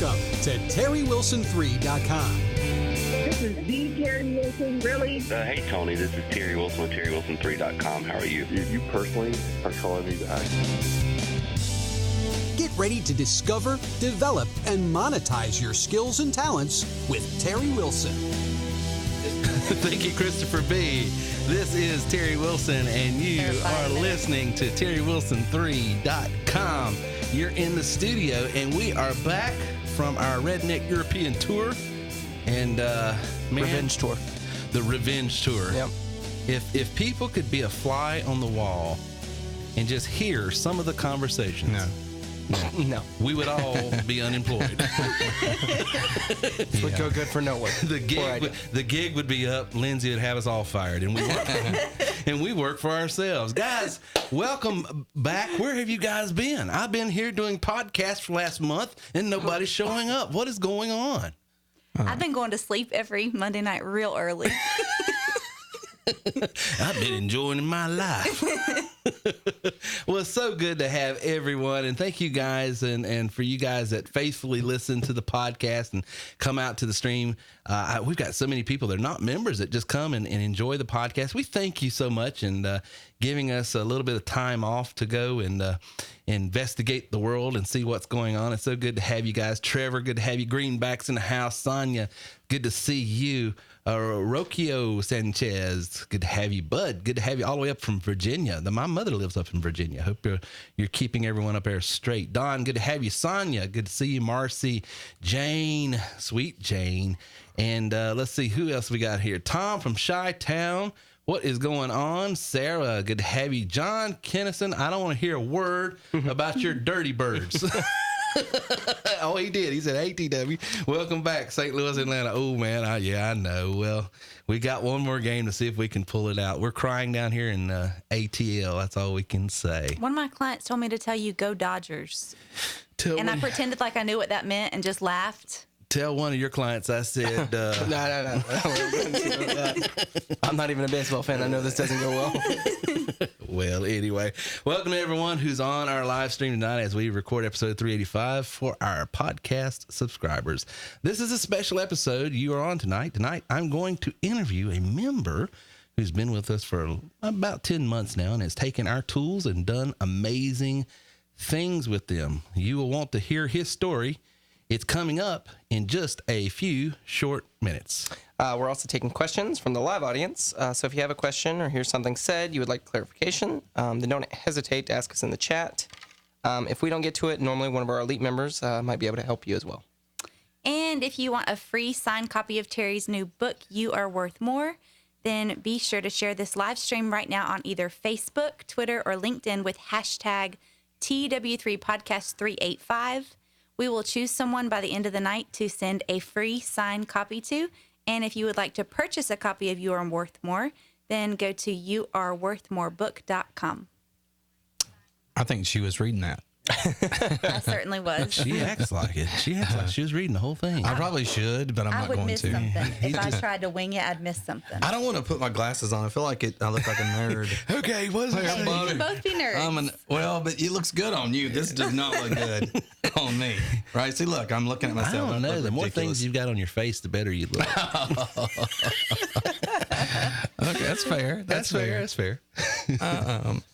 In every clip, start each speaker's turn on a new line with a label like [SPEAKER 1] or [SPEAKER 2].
[SPEAKER 1] Welcome to TerryWilson3.com.
[SPEAKER 2] This is the Terry Wilson, really?
[SPEAKER 3] Hey, Tony, this is Terry Wilson with TerryWilson3.com. How are you?
[SPEAKER 4] You personally are calling me back.
[SPEAKER 1] Get ready to discover, develop, and monetize your skills and talents with Terry Wilson.
[SPEAKER 5] Thank you, Christopher B. This is Terry Wilson, and you are listening to TerryWilson3.com. You're in the studio, and we are back from our Redneck European tour. And,
[SPEAKER 6] Revenge tour.
[SPEAKER 5] The Revenge tour.
[SPEAKER 6] Yep.
[SPEAKER 5] If people could be a fly on the wall and just hear some of the conversations.
[SPEAKER 6] No.
[SPEAKER 5] We would all be unemployed.
[SPEAKER 6] This would go good for no one.
[SPEAKER 5] The gig would be up. Lindsay would have us all fired, and we work for ourselves. Guys, welcome back. Where have you guys been? I've been here doing podcasts for last month, and nobody's showing up. What is going on?
[SPEAKER 7] I've been going to sleep every Monday night real early.
[SPEAKER 5] I've been enjoying my life. Well, it's so good to have everyone, and thank you guys, and for you guys that faithfully listen to the podcast and come out to the stream. We've got so many people that are not members that just come and enjoy the podcast. We thank you so much, and giving us a little bit of time off to go and investigate the world and see what's going on. It's so good to have you guys. Trevor, good to have you. Greenback's in the house. Sonia, good to see you. Roquio Sanchez, good to have you. Bud, good to have you all the way up from Virginia. My mother lives up in Virginia. Hope you're keeping everyone up there straight. Don, good to have you. Sonia, good to see you. Marcy, Jane, sweet Jane. And let's see who else we got here. Tom from Chi-Town. What is going on? Sarah, good to have you. John Kennison, I don't want to hear a word about your dirty birds. Oh, he did. He said, "Hey, TW, welcome back, St. Louis, Atlanta." Oh, man, I know. Well, we got one more game to see if we can pull it out. We're crying down here in ATL. That's all we can say.
[SPEAKER 7] One of my clients told me to tell you, go Dodgers. I pretended like I knew what that meant and just laughed.
[SPEAKER 5] Tell one of your clients I said...
[SPEAKER 6] No. I'm not even a baseball fan. I know this doesn't go well.
[SPEAKER 5] Well, anyway, welcome to everyone who's on our live stream tonight as we record episode 385 for our podcast subscribers. This is a special episode you are on tonight. Tonight, I'm going to interview a member who's been with us for about 10 months now and has taken our tools and done amazing things with them. You will want to hear his story. It's coming up in just a few short minutes.
[SPEAKER 6] We're also taking questions from the live audience. So if you have a question or hear something said, you would like clarification, then don't hesitate to ask us in the chat. If we don't get to it, normally one of our elite members might be able to help you as well.
[SPEAKER 7] And if you want a free signed copy of Terry's new book, You Are Worth More, then be sure to share this live stream right now on either Facebook, Twitter, or LinkedIn with hashtag TW3Podcast385. We will choose someone by the end of the night to send a free signed copy to. And if you would like to purchase a copy of You Are Worth More, then go to youareworthmorebook.com.
[SPEAKER 8] I think she was reading that.
[SPEAKER 7] I certainly was.
[SPEAKER 5] She acts like it. She acts like she was reading the whole thing.
[SPEAKER 8] I probably should, but I'm not going to.
[SPEAKER 7] I would miss something. If I tried to wing it, I'd miss something.
[SPEAKER 8] I don't want to put my glasses on. I feel like I look like a nerd.
[SPEAKER 5] Okay, what's
[SPEAKER 7] We can both be nerds.
[SPEAKER 8] Well, but it looks good on you. This does not look good on me. Right? See, look, I'm looking at myself.
[SPEAKER 5] I don't know. The more things you've got on your face, the better you look.
[SPEAKER 8] Okay, that's fair. That's fair.
[SPEAKER 5] That's fair.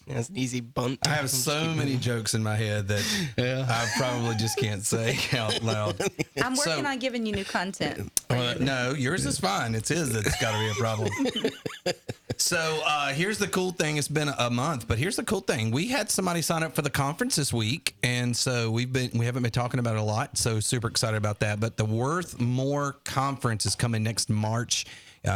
[SPEAKER 6] That's an easy bunt.
[SPEAKER 8] I have so many jokes in my head that I probably just can't say out loud.
[SPEAKER 7] I'm working on giving you new content.
[SPEAKER 8] No, yours is fine. It's his that's got to be a problem. So here's the cool thing. It's been a month, but here's the cool thing. We had somebody sign up for the conference this week, and so we haven't been talking about it a lot. So super excited about that. But the Worth More conference is coming next March.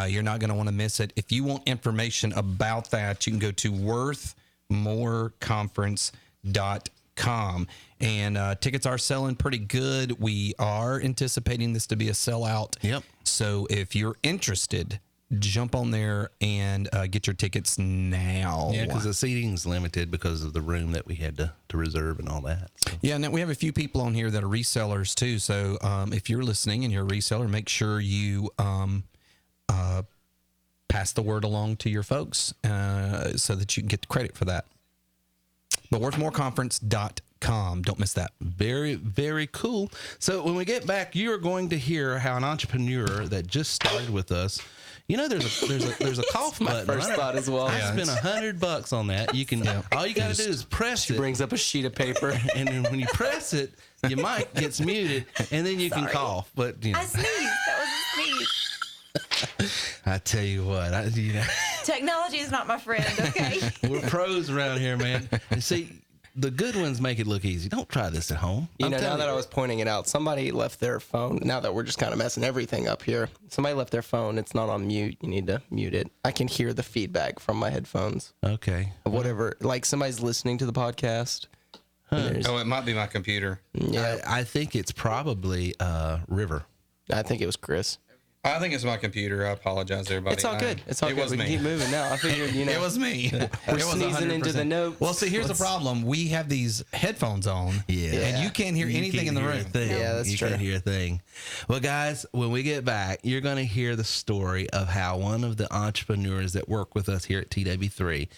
[SPEAKER 8] You're not going to want to miss it. If you want information about that, you can go to worthmoreconference.com. And tickets are selling pretty good. We are anticipating this to be a sellout.
[SPEAKER 5] Yep.
[SPEAKER 8] So if you're interested, jump on there and get your tickets now.
[SPEAKER 5] Yeah, because the seating's limited because of the room that we had to reserve and all that. So.
[SPEAKER 8] Yeah, and then we have a few people on here that are resellers too. So if you're listening and you're a reseller, make sure you pass the word along to your folks so that you can get the credit for that. But worthmoreconference.com. TW3.com. Don't miss that.
[SPEAKER 5] Very, very cool. So when we get back, you are going to hear how an entrepreneur that just started with us. You know, there's a cough button.
[SPEAKER 6] First thought as well.
[SPEAKER 5] I spent $100 on that. You can all you got to do is press it.
[SPEAKER 6] Brings up a sheet of paper,
[SPEAKER 5] and then when you press it, your mic gets muted, and then you can cough. But you know.
[SPEAKER 7] I sneezed. That was a sneeze.
[SPEAKER 5] I tell you what,
[SPEAKER 7] Technology is not my friend. Okay.
[SPEAKER 5] we're pros around here, man. And see, the good ones make it look easy. Don't try this at home.
[SPEAKER 6] now that I was pointing it out, somebody left their phone. Now that we're just kind of messing everything up here, somebody left their phone. It's not on mute. You need to mute it. I can hear the feedback from my headphones.
[SPEAKER 5] Okay.
[SPEAKER 6] Of whatever, like somebody's listening to the podcast.
[SPEAKER 8] Oh, it might be my computer.
[SPEAKER 6] Yeah,
[SPEAKER 5] I think it's probably River.
[SPEAKER 6] I think it was Chris.
[SPEAKER 8] I think it's my computer. I apologize, everybody.
[SPEAKER 6] It's all good. It's all
[SPEAKER 8] it
[SPEAKER 6] good.
[SPEAKER 8] Was
[SPEAKER 6] We
[SPEAKER 8] me.
[SPEAKER 6] can keep moving now. I figured,
[SPEAKER 8] It was me.
[SPEAKER 6] We're sneezing into the notes.
[SPEAKER 8] Well, see, here's the problem. We have these headphones on, and you can't hear anything in the room.
[SPEAKER 6] Yeah, that's
[SPEAKER 5] you
[SPEAKER 6] true.
[SPEAKER 5] can't hear a thing. Well, guys, when we get back, you're going to hear the story of how one of the entrepreneurs that work with us here at TW3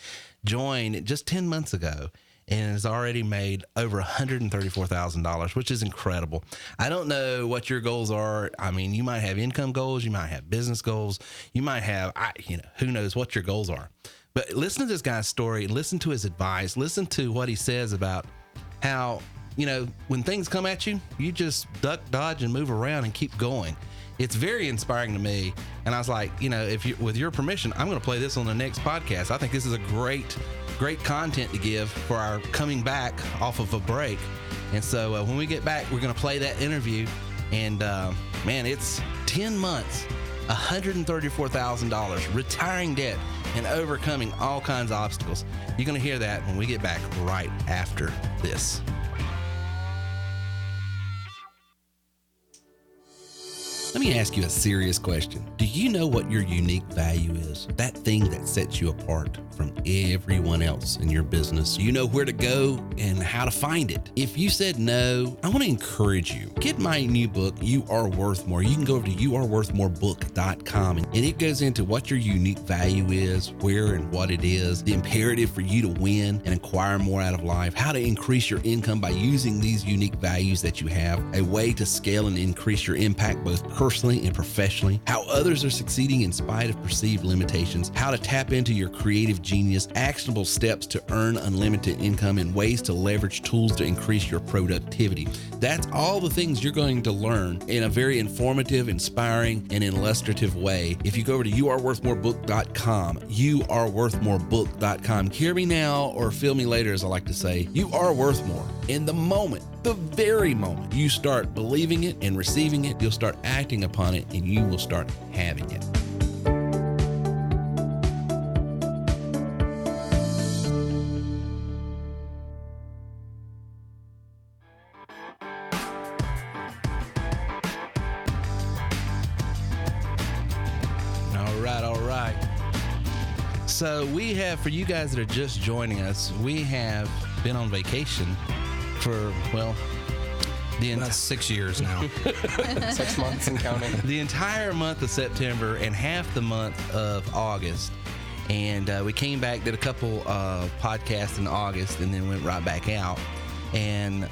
[SPEAKER 5] joined just 10 months ago and has already made over $134,000, which is incredible. I don't know what your goals are. I mean, you might have income goals, you might have business goals, you might have, who knows what your goals are. But listen to this guy's story, listen to his advice, listen to what he says about how, when things come at you, you just duck, dodge, and move around and keep going. It's very inspiring to me. And I was like, with your permission, I'm going to play this on the next podcast. I think this is a great content to give for our coming back off of a break. And so when we get back, we're going to play that interview. And man, it's 10 months, $134,000, retiring debt, and overcoming all kinds of obstacles. You're going to hear that when we get back right after this. Let me ask you a serious question. Do you know what your unique value is? That thing that sets you apart from everyone else in your business. You know where to go and how to find it. If you said no, I want to encourage you. Get my new book, You Are Worth More. You can go over to youareworthmorebooks.com and it goes into what your unique value is, where and what it is, the imperative for you to win and acquire more out of life, how to increase your income by using these unique values that you have, a way to scale and increase your impact both personally and professionally, how others are succeeding in spite of perceived limitations, how to tap into your creative genius, actionable steps to earn unlimited income, and ways to leverage tools to increase your productivity. That's all the things you're going to learn in a very informative, inspiring, and illustrative way. If you go over to youareworthmorebook.com, youareworthmorebook.com. Hear me now or feel me later, as I like to say. You are worth more. In the moment, the very moment you start believing it and receiving it, you'll start acting upon it and you will start having it. All right. So we have, for you guys that are just joining us, we have been on vacation for,
[SPEAKER 8] That's 6 years now.
[SPEAKER 6] 6 months and counting.
[SPEAKER 5] The entire month of September and half the month of August. And we came back, did a couple podcasts in August, and then went right back out. And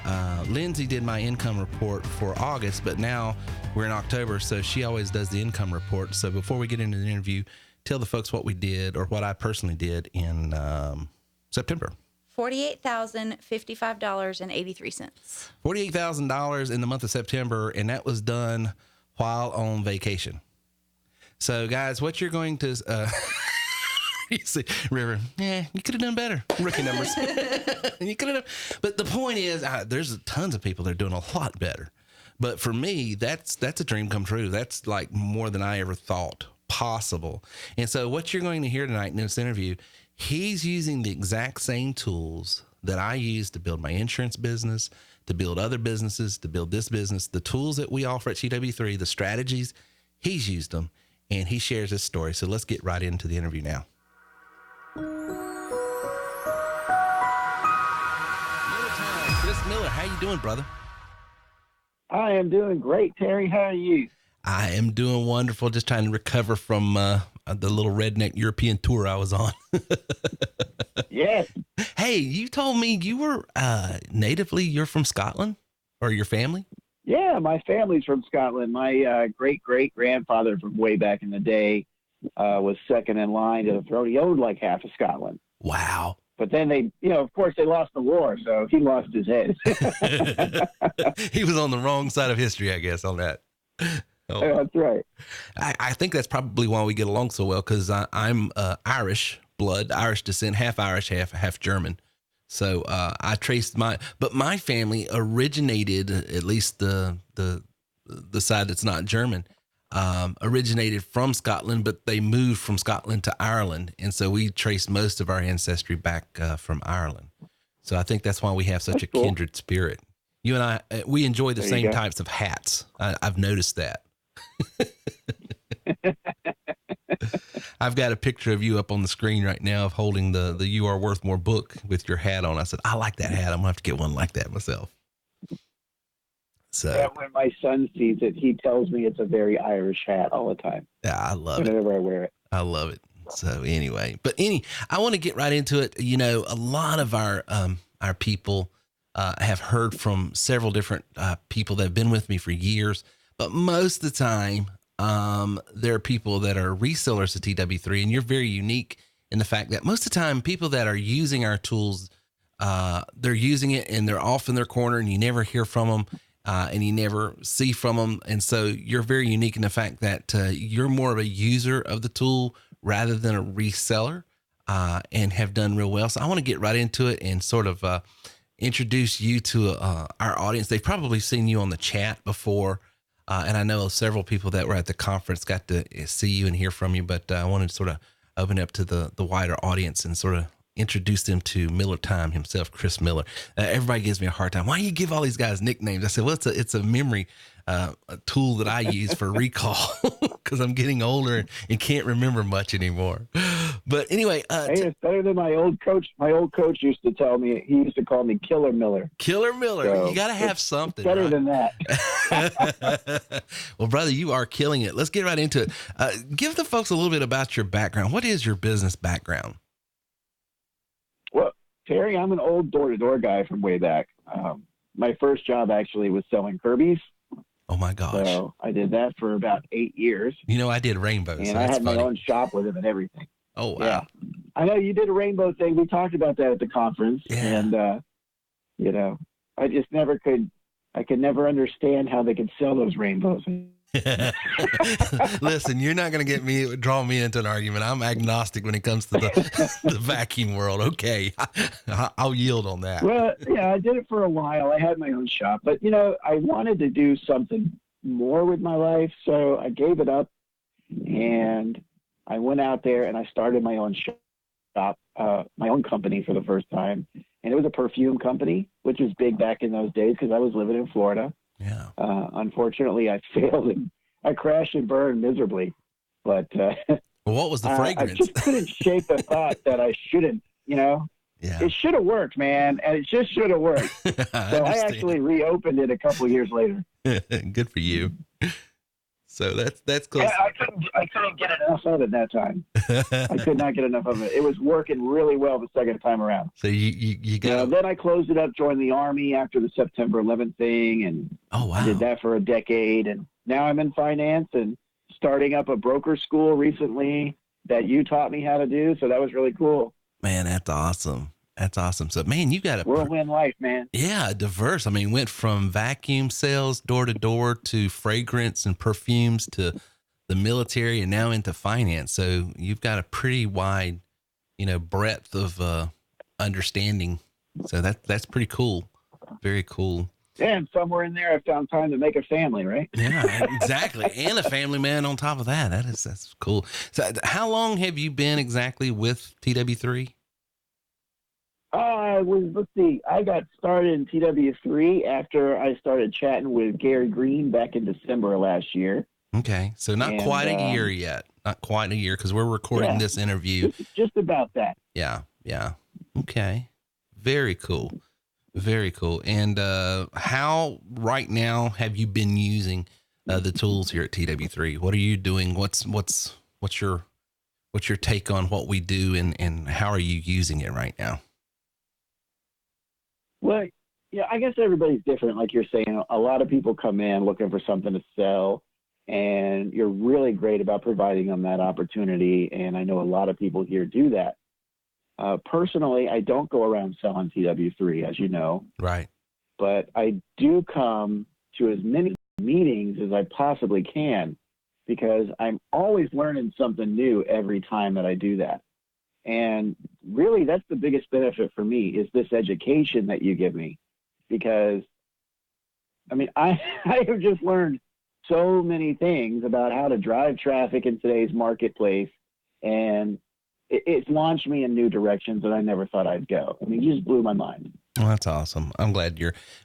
[SPEAKER 5] Lindsay did my income report for August, but now we're in October, so she always does the income report. So before we get into the interview, tell the folks what we did, or what I personally did in September.
[SPEAKER 7] $48,055.83.
[SPEAKER 5] $48,000 in the month of September, and that was done while on vacation. So, guys, what you're going to... you see, River, you could have done better.
[SPEAKER 6] Rookie numbers.
[SPEAKER 5] You could have done... But the point is, there's tons of people that are doing a lot better. But for me, that's a dream come true. That's like more than I ever thought possible. And so what you're going to hear tonight in this interview, he's using the exact same tools that I use to build my insurance business, to build other businesses, to build this business. The tools that we offer at TW3, the strategies, he's used them, and he shares his story. So let's get right into the interview now. Chris Miller, how you doing, brother?
[SPEAKER 9] I am doing great, Terry. How are you?
[SPEAKER 5] I am doing wonderful. Just trying to recover from the little redneck European tour I was on.
[SPEAKER 9] Yes.
[SPEAKER 5] Hey, you told me you were you're from Scotland, or your family?
[SPEAKER 9] Yeah, my family's from Scotland. My great-great-grandfather from way back in the day was second in line to the throne. He owned like half of Scotland.
[SPEAKER 5] Wow.
[SPEAKER 9] But then they, of course, they lost the war, so he lost his head.
[SPEAKER 5] He was on the wrong side of history, I guess, on that. Oh.
[SPEAKER 9] That's right.
[SPEAKER 5] I think that's probably why we get along so well, because I'm Irish blood, Irish descent, half Irish, half German. So I traced my family originated, at least the side that's not German, originated from Scotland, but they moved from Scotland to Ireland, and so we traced most of our ancestry back from Ireland. So I think that's why we have such a kindred spirit. You and I, we enjoy the same types of hats. I've noticed that. I've got a picture of you up on the screen right now of holding the You Are Worth More book with your hat on. I said, I like that hat. I'm gonna have to get one like that myself. So
[SPEAKER 9] when my son sees it, he tells me it's a very Irish hat all the time.
[SPEAKER 5] Yeah, I love it.
[SPEAKER 9] Whenever I wear it.
[SPEAKER 5] I love it. So anyway, I want to get right into it. A lot of our people have heard from several different people that have been with me for years, but most of the time, there are people that are resellers of TW3, and you're very unique in the fact that most of the time people that are using our tools, they're using it and they're off in their corner and you never hear from them, and you never see from them. And so you're very unique in the fact that you're more of a user of the tool rather than a reseller, and have done real well. So I want to get right into it and sort of introduce you to our audience. They've probably seen you on the chat before. And I know several people that were at the conference got to see you and hear from you, but I wanted to sort of open up to the wider audience and sort of introduce them to Miller Time himself, Chris Miller. Everybody gives me a hard time. Why do you give all these guys nicknames? I said, well, it's a memory a tool that I use for recall because I'm getting older and can't remember much anymore. But anyway,
[SPEAKER 9] it's better than my old coach. My old coach used to tell me, he used to call me Killer Miller.
[SPEAKER 5] Killer Miller.
[SPEAKER 9] So
[SPEAKER 5] you got to have something.
[SPEAKER 9] Better than that.
[SPEAKER 5] Well, brother, you are killing it. Let's get right into it. Give the folks a little bit about your background. What is your business background?
[SPEAKER 9] Well, Terry, I'm an old door-to-door guy from way back. My first job actually was selling Kirby's.
[SPEAKER 5] Oh my gosh.
[SPEAKER 9] So I did that for about 8 years.
[SPEAKER 5] I did rainbows.
[SPEAKER 9] And
[SPEAKER 5] so
[SPEAKER 9] I
[SPEAKER 5] that's
[SPEAKER 9] had
[SPEAKER 5] funny.
[SPEAKER 9] my own shop with him and everything.
[SPEAKER 5] Oh, wow.
[SPEAKER 9] Yeah. I know you did a rainbow thing. We talked about that at the conference.
[SPEAKER 5] Yeah.
[SPEAKER 9] And, I just I could never understand how they could sell those rainbows.
[SPEAKER 5] Listen, you're not going to draw me into an argument. I'm agnostic when it comes to the vacuum world. Okay. I'll yield on that.
[SPEAKER 9] Well, yeah, I did it for a while. I had my own shop, but I wanted to do something more with my life. So I gave it up and I went out there and I started my own shop, my own company for the first time. And it was a perfume company, which was big back in those days because I was living in Florida.
[SPEAKER 5] Yeah.
[SPEAKER 9] Unfortunately, I failed and I crashed and burned miserably. But
[SPEAKER 5] well, what was the fragrance?
[SPEAKER 9] I just couldn't shake the thought that I shouldn't, Yeah. It should have worked, man. And it just should have worked. So I actually reopened it a couple of years later.
[SPEAKER 5] Good for you. So that's close.
[SPEAKER 9] I couldn't get enough of it that time. I could not get enough of it. It was working really well the second time around.
[SPEAKER 5] So you got.
[SPEAKER 9] Then I closed it up, joined the Army after the September 11th thing, and I did that for a decade. And now I'm in finance and starting up a broker school recently that you taught me how to do. So that was really cool.
[SPEAKER 5] Man, that's awesome. That's awesome. So, man, you got a
[SPEAKER 9] whirlwind life, man.
[SPEAKER 5] Yeah, diverse. I mean, went from vacuum sales door to door to fragrance and perfumes to the military and now into finance. So you've got a pretty wide, breadth of understanding. So that's pretty cool. Very cool.
[SPEAKER 9] Yeah, and somewhere in there I found time to make a family, right?
[SPEAKER 5] Yeah, exactly. And a family man on top of that. That's cool. So how long have you been exactly with TW3?
[SPEAKER 9] Let's see. I got started in TW3 after I started chatting with Gary Green back in December of last year.
[SPEAKER 5] Okay. So not quite a year yet. Not quite a year because we're recording this interview.
[SPEAKER 9] Just about that.
[SPEAKER 5] Yeah. Yeah. Okay. Very cool. Very cool. And how right now have you been using the tools here at TW3? What are you doing? What's your take on what we do and how are you using it right now?
[SPEAKER 9] Well, yeah, I guess everybody's different. Like you're saying, a lot of people come in looking for something to sell, and you're really great about providing them that opportunity. And I know a lot of people here do that. Personally, I don't go around selling TW3, as you know.
[SPEAKER 5] Right.
[SPEAKER 9] But I do come to as many meetings as I possibly can because I'm always learning something new every time that I do that. And really, that's the biggest benefit for me is this education that you give me. Because, I mean, I have just learned so many things about how to drive traffic in today's marketplace. And it's launched me in new directions that I never thought I'd go. I mean, it just blew my mind.
[SPEAKER 5] Well, that's awesome. I'm glad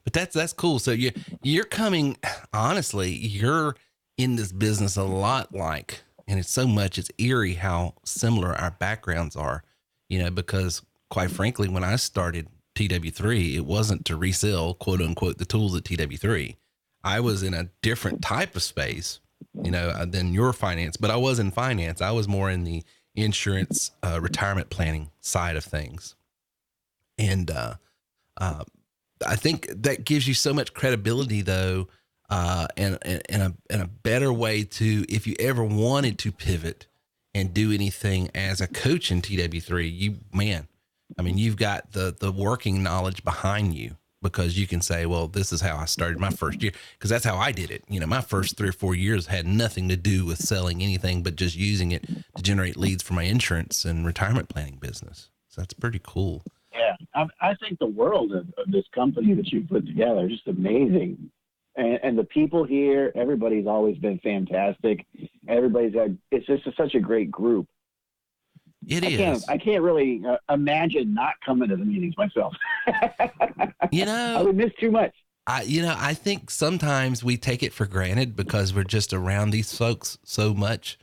[SPEAKER 5] but that's cool. So you're coming, honestly, you're in this business a lot like, and it's so much, it's eerie how similar our backgrounds are, because quite frankly, when I started TW3, it wasn't to resell, quote unquote, the tools at TW3. I was in a different type of space, than your finance, but I was in finance. I was more in the insurance, retirement planning side of things. And, I think that gives you so much credibility though, and a better way to, if you ever wanted to pivot and do anything as a coach in TW3, you've got the working knowledge behind you, because you can say, well, this is how I started my first year. Cause that's how I did it. My first 3 or 4 years had nothing to do with selling anything, but just using it to generate leads for my insurance and retirement planning business. So that's pretty cool.
[SPEAKER 9] Yeah, I think the world of this company that you put together is just amazing. And the people here, everybody's always been fantastic. It's just such a great group.
[SPEAKER 5] It is.
[SPEAKER 9] I can't really imagine not coming to the meetings myself. I would miss too much.
[SPEAKER 5] I think sometimes we take it for granted because we're just around these folks so much.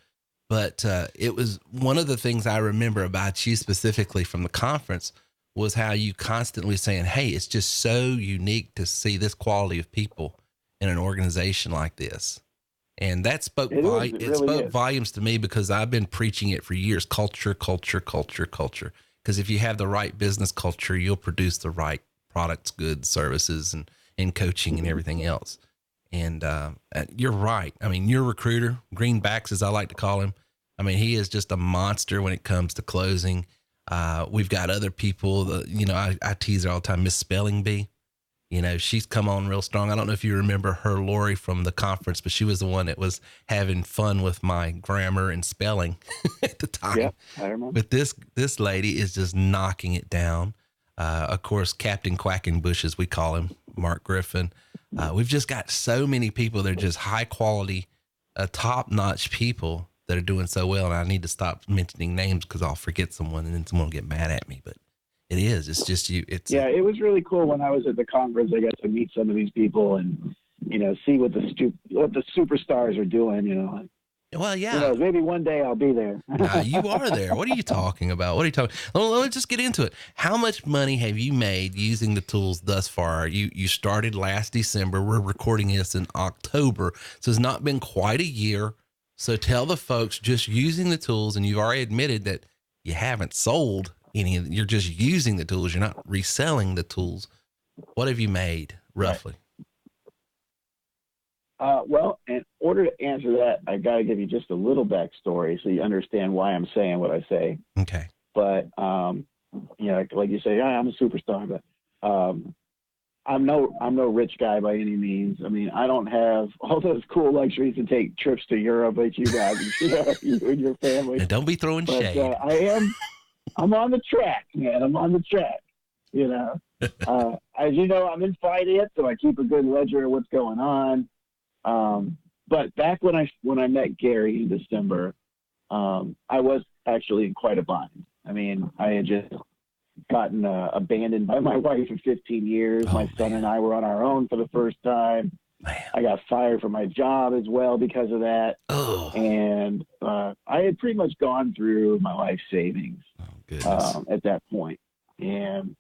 [SPEAKER 5] But it was one of the things I remember about you specifically from the conference was how you constantly saying, hey, it's just so unique to see this quality of people in an organization like this. And that spoke volumes to me, because I've been preaching it for years. Culture, culture, culture, culture. Because if you have the right business culture, you'll produce the right products, goods, services, and coaching and everything else. And you're right. I mean, your recruiter, Greenbacks, as I like to call him, I mean, he is just a monster when it comes to closing. We've got other people that, I tease her all the time, Miss Spelling Bee. She's come on real strong. I don't know if you remember her, Lori, from the conference, but she was the one that was having fun with my grammar and spelling at the time.
[SPEAKER 9] Yeah, I remember.
[SPEAKER 5] But this lady is just knocking it down. Of course, Captain Quackenbush, as we call him, Mark Griffin. We've just got so many people that are just high quality, top-notch people that are doing so well. And I need to stop mentioning names because I'll forget someone and then someone will get mad at me. But it's just you.
[SPEAKER 9] It was really cool when I was at the conference. I got to meet some of these people and, see what the superstars are doing,
[SPEAKER 5] Well, yeah.
[SPEAKER 9] Who knows, maybe one day I'll be there.
[SPEAKER 5] You are there. What are you talking about? Let's just get into it. How much money have you made using the tools thus far? You started last December. We're recording this in October. So it's not been quite a year. So tell the folks, just using the tools, and you've already admitted that you haven't sold any, you're just using the tools. You're not reselling the tools. What have you made roughly?
[SPEAKER 9] Well, in order to answer that, I got to give you just a little backstory so you understand why I'm saying what I say.
[SPEAKER 5] Okay.
[SPEAKER 9] But, like you say, I'm a superstar, but I'm no rich guy by any means. I mean, I don't have all those cool luxuries to take trips to Europe like you guys, you and your family.
[SPEAKER 5] And don't be throwing shade.
[SPEAKER 9] I'm on the track, man. I'm on the track, As you know, I'm in finance, so I keep a good ledger of what's going on. But back when I met Gary in December, I was actually in quite a bind. I mean, I had just gotten abandoned by my wife for 15 years. My son and I were on our own for the first time.
[SPEAKER 5] Man.
[SPEAKER 9] I got fired from my job as well because of that.
[SPEAKER 5] Oh.
[SPEAKER 9] And I had pretty much gone through my life savings at that point. And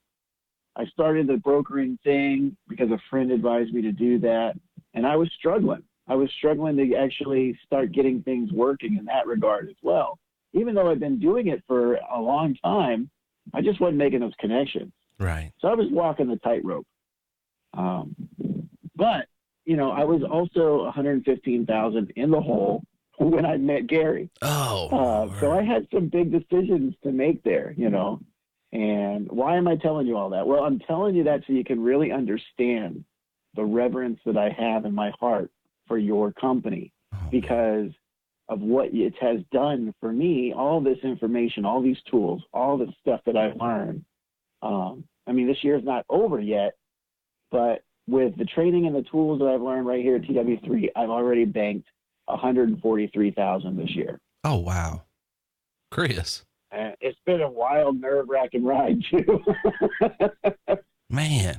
[SPEAKER 9] I started the brokering thing because a friend advised me to do that. And I was struggling. To actually start getting things working in that regard as well. Even though I've been doing it for a long time, I just wasn't making those connections.
[SPEAKER 5] Right.
[SPEAKER 9] So I was walking the tightrope. But, I was also 115,000 in the hole when I met Gary.
[SPEAKER 5] Oh,
[SPEAKER 9] so I had some big decisions to make there, And why am I telling you all that? Well, I'm telling you that so you can really understand the reverence that I have in my heart for your company because of what it has done for me, all this information, all these tools, all the stuff that I've learned. This year is not over yet, but with the training and the tools that I've learned right here at TW3, I've already banked 143,000 this year.
[SPEAKER 5] Oh, wow. Chris.
[SPEAKER 9] It's been a wild, nerve-wracking ride, too.
[SPEAKER 5] Man.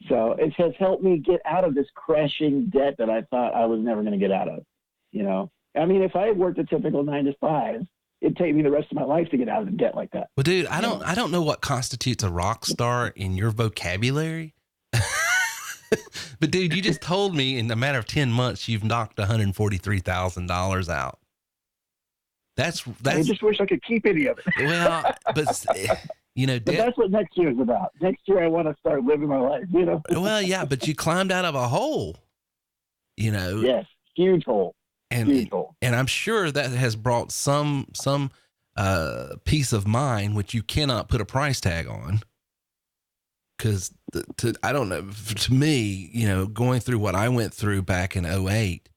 [SPEAKER 9] So it has helped me get out of this crashing debt that I thought I was never going to get out of, If I had worked a typical 9 to 5, it'd take me the rest of my life to get out of the debt like that.
[SPEAKER 5] Well, dude, I don't know what constitutes a rock star in your vocabulary. But dude, you just told me in a matter of 10 months, you've knocked $143,000 out. That's,
[SPEAKER 9] I just wish I could keep any of it.
[SPEAKER 5] Well, but
[SPEAKER 9] but that's what next year's about. Next year, I want to start living my life,
[SPEAKER 5] Well, yeah, but you climbed out of a hole,
[SPEAKER 9] Yes. Huge hole.
[SPEAKER 5] And I'm sure that has brought some peace of mind, which you cannot put a price tag on. Because I don't know, to me, going through what I went through back in 2008,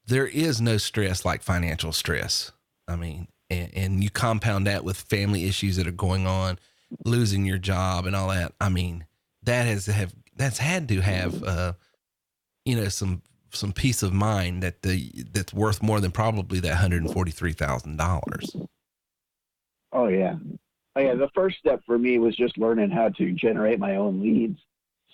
[SPEAKER 5] there is no stress like financial stress. And you compound that with family issues that are going on, losing your job and all that. That's had to have, some peace of mind that's worth more than probably that $143,000.
[SPEAKER 9] Oh yeah. The first step for me was just learning how to generate my own leads